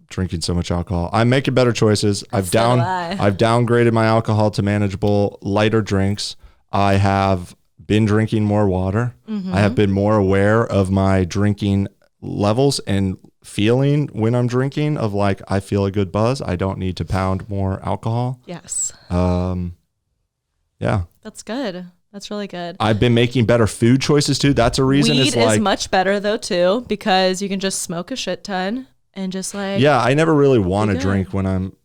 drinking so much alcohol. I'm making better choices. I've downgraded my alcohol to manageable, lighter drinks. I have been drinking more water. Mm-hmm. I have been more aware of my drinking levels and feeling when I'm drinking of like, I feel a good buzz. I don't need to pound more alcohol. Yes. Yeah. That's good. That's really good. I've been making better food choices too. That's a reason. Weed is much better though too, because you can just smoke a shit ton and just like. Yeah, I never really want to drink when I'm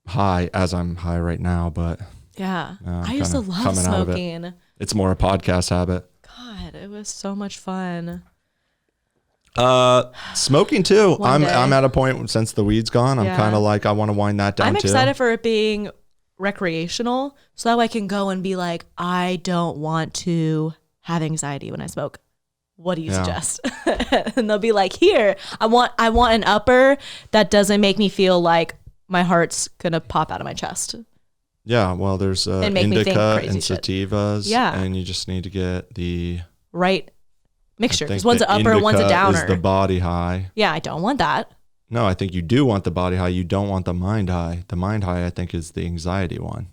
high, as I'm high right now, but. Yeah, I used to love smoking. It's more a podcast habit. God, it was so much fun. Smoking too. I'm at a point since the weed's gone. I'm kind of like I want to wind that down. I'm excited for it being recreational, so that way I can go and be like, I don't want to have anxiety when I smoke. What do you suggest? And they'll be like, here, I want an upper that doesn't make me feel like my heart's gonna pop out of my chest. Yeah, well, there's indica and sativas. Yeah, and you just need to get the right mixture. Because one's an upper and one's a downer. Is the body high. Yeah, I don't want that. No, I think you do want the body high. You don't want the mind high. The mind high, I think, is the anxiety one.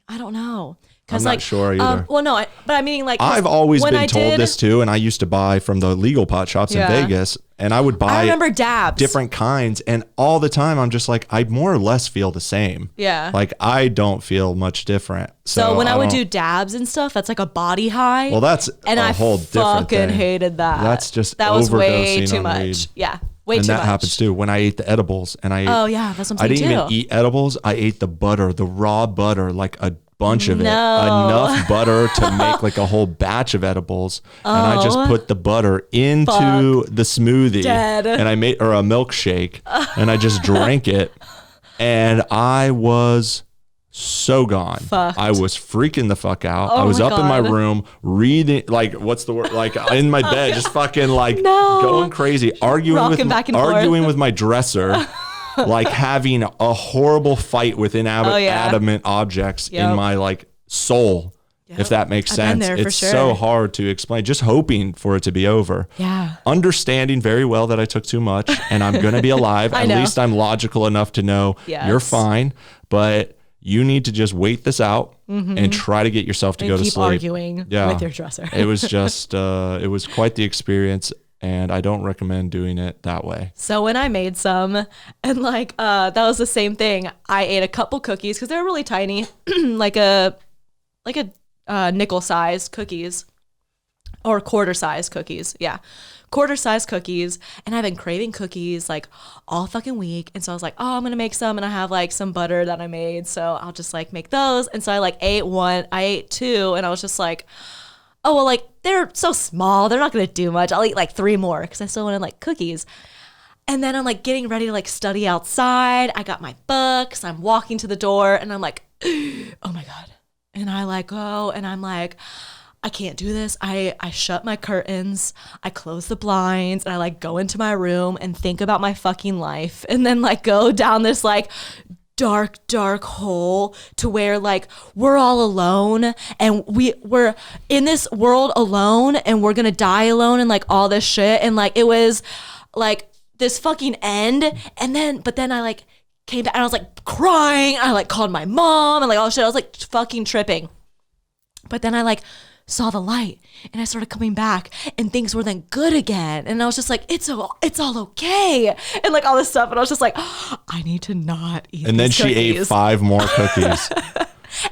I don't know. I'm not sure either. Well, no, but I mean, like, I've always been told this too, and I used to buy from the legal pot shops in Vegas, and I would buy. I remember dabs, different kinds, and all the time I'm just like, I more or less feel the same. Yeah, like I don't feel much different. So when I would do dabs and stuff, that's like a body high. Well, that's a whole different thing. I fucking hated that. That's just that was way too much. Weed. Yeah. Way and too that much. happens too. When I ate the edibles, and I that's what I'm saying. I didn't even eat edibles. I ate the butter, the raw butter, like a bunch of it, enough butter to make like a whole batch of edibles. And I just put the butter into the smoothie, and I made a milkshake, and I just drank it, and I was so gone. Fucked. I was freaking the fuck out. I was up in my room reading, like, what's the word? Like in my bed, just fucking like going crazy, arguing with my dresser, like having a horrible fight with inanimate objects in my like soul. Yep. If that makes sense. It's so hard to explain. Just hoping for it to be over. Yeah. Understanding very well that I took too much and I'm going to be alive. At least I'm logical enough to know you're fine, but you need to just wait this out and try to get yourself to go to sleep. Keep arguing with your dresser. It was just, it was quite the experience, and I don't recommend doing it that way. So when I made some, and like, that was the same thing. I ate a couple cookies because they were really tiny, like a nickel-sized cookies or quarter-sized cookies. Yeah. Quarter-sized cookies, and I've been craving cookies like all fucking week, and so I was like, oh, I'm gonna make some, and I have like some butter that I made, so I'll just like make those. And so I like ate two, and I was just like, oh well, like they're so small, they're not gonna do much, I'll eat like 3 more because I still wanted like cookies. And then I'm like getting ready to like study outside, I got my books, I'm walking to the door, and I'm like, oh my god, and I like go, and I'm like, I can't do this. I shut my curtains, I close the blinds, and I like go into my room and think about my fucking life, and then like go down this like dark hole to where like we're all alone, and we're in this world alone, and we're gonna die alone, and like all this shit, and like it was like this fucking end. And then but then I like came back and I was like crying. I like called my mom and like all shit. I was like fucking tripping. But then I like saw the light and I started coming back and things were then good again. And I was just like, it's all okay. And like all this stuff. And I was just like, I need to not eat And then these she ate 5 more cookies.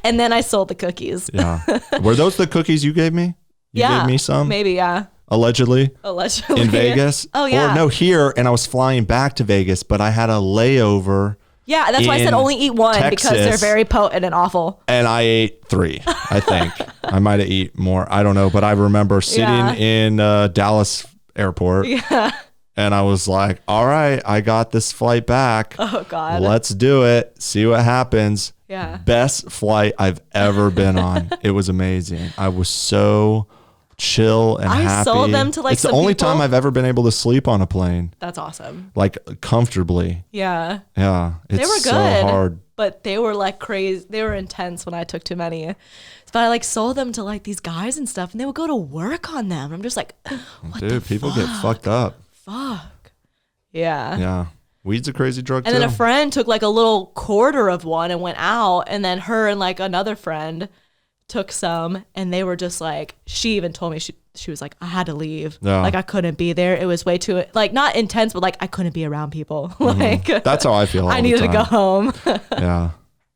And then I sold the cookies. Yeah. Were those the cookies you gave me? You gave me some? Maybe, yeah. Allegedly? In Vegas? Oh, yeah. Or no, here. And I was flying back to Vegas, but I had a layover. Yeah, that's why I said only eat one, Texas, because they're very potent and awful. And I ate 3, I think. I might have eaten more. I don't know. But I remember sitting in Dallas airport. Yeah. And I was like, all right, I got this flight back. Oh, God. Let's do it. See what happens. Yeah. Best flight I've ever been on. It was amazing. I was so chill and happy. I sold them to like it's the only time I've ever been able to sleep on a plane. That's awesome. Like comfortably. Yeah. Yeah. It's They were good, so hard. but they were like crazy. They were intense when I took too many. But I like sold them to like these guys and stuff, and they would go to work on them. I'm just like, what the Dude, people fuck? get fucked up. Fuck. Yeah. Yeah. Weed's a crazy drug And too. then a friend took like a little quarter of one and went out, and then her and like another friend took some, and they were just like, she even told me she was like, I had to leave. Yeah. Like I couldn't be there. It was way too like not intense, but like I couldn't be around people. Like That's how I feel. I needed to go home. Yeah.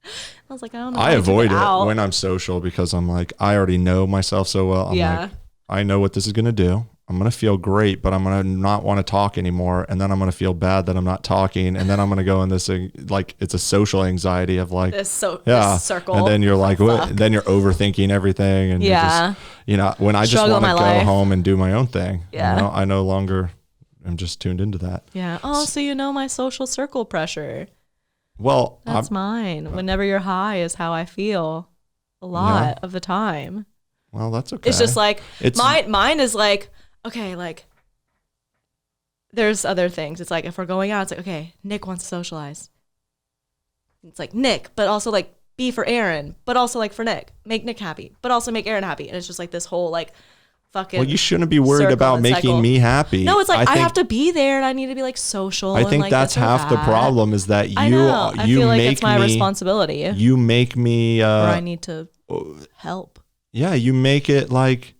I was like, I don't know. I avoid it when I'm social because I'm like, I already know myself so well. I'm like, I know what this is going to do. I'm going to feel great, but I'm going to not want to talk anymore. And then I'm going to feel bad that I'm not talking. And then I'm going to go in this, like, it's a social anxiety of like, this circle. And then you're like, then you're overthinking everything. And you're just, you know, when I just want to go home and do my own thing, you know, I no longer am just tuned into that. Yeah. Oh, so you know my social circle pressure. Well, that's mine. Whenever you're high is how I feel a lot of the time. Well, that's okay. It's just like, mine is like, okay, like there's other things. It's like if we're going out, it's like, okay, Nick wants to socialize. It's like Nick, but also like be for Erin, but also like for Nick. Make Nick happy, but also make Erin happy. And it's just like this whole like fucking. Well, you shouldn't be worried about making me happy. No, it's like I have to be there and I need to be like social. I think like that's half the problem is that I feel like it's my responsibility. You make me. Or I need to help. Yeah, you make it like.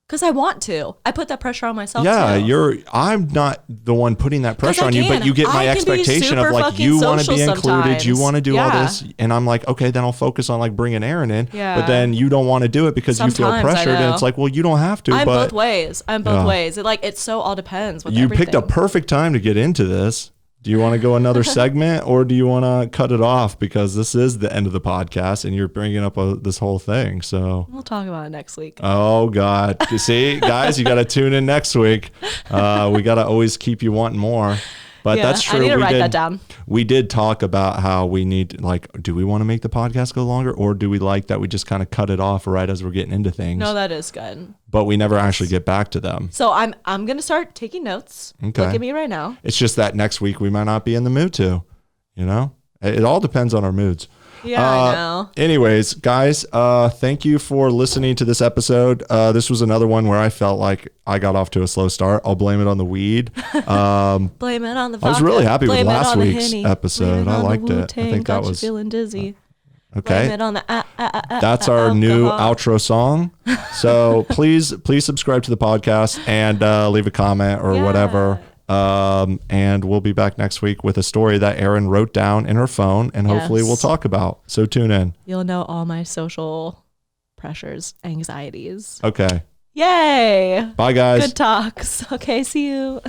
Because I want to. I put that pressure on myself too. I'm not the one putting that pressure on you, but you get my expectation of like, you want to be included, you want to do all this. And I'm like, okay, then I'll focus on like bringing Erin in. Yeah. But then you don't want to do it because you feel pressured. And it's like, well, you don't have to. I'm both ways. It so all depends. You picked a perfect time to get into this. Do you want to go another segment or do you want to cut it off because this is the end of the podcast and you're bringing up this whole thing? So we'll talk about it next week. Oh God. You see, guys, you got to tune in next week. We got to always keep you wanting more. But that's true. I need to write that down. We did talk about how we need, like, do we want to make the podcast go longer or do we like that we just kind of cut it off right as we're getting into things? No, that is good. But we never actually get back to them. So I'm going to start taking notes. Okay. Look at me right now. It's just that next week we might not be in the mood to, you know? It all depends on our moods. Yeah, I know. Anyways, guys, thank you for listening to this episode. This was another one where I felt like I got off to a slow start. I'll blame it on the weed. Blame it on the vodka. I was really happy with last week's episode. I liked it. I think that was feeling dizzy. Okay. Blame it on the That's our new outro song. So please subscribe to the podcast and leave a comment or whatever. And we'll be back next week with a story that Erin wrote down in her phone and hopefully we'll talk about. So tune in. You'll know all my social pressures, anxieties. Okay. Yay. Bye guys. Good talks. Okay, see you.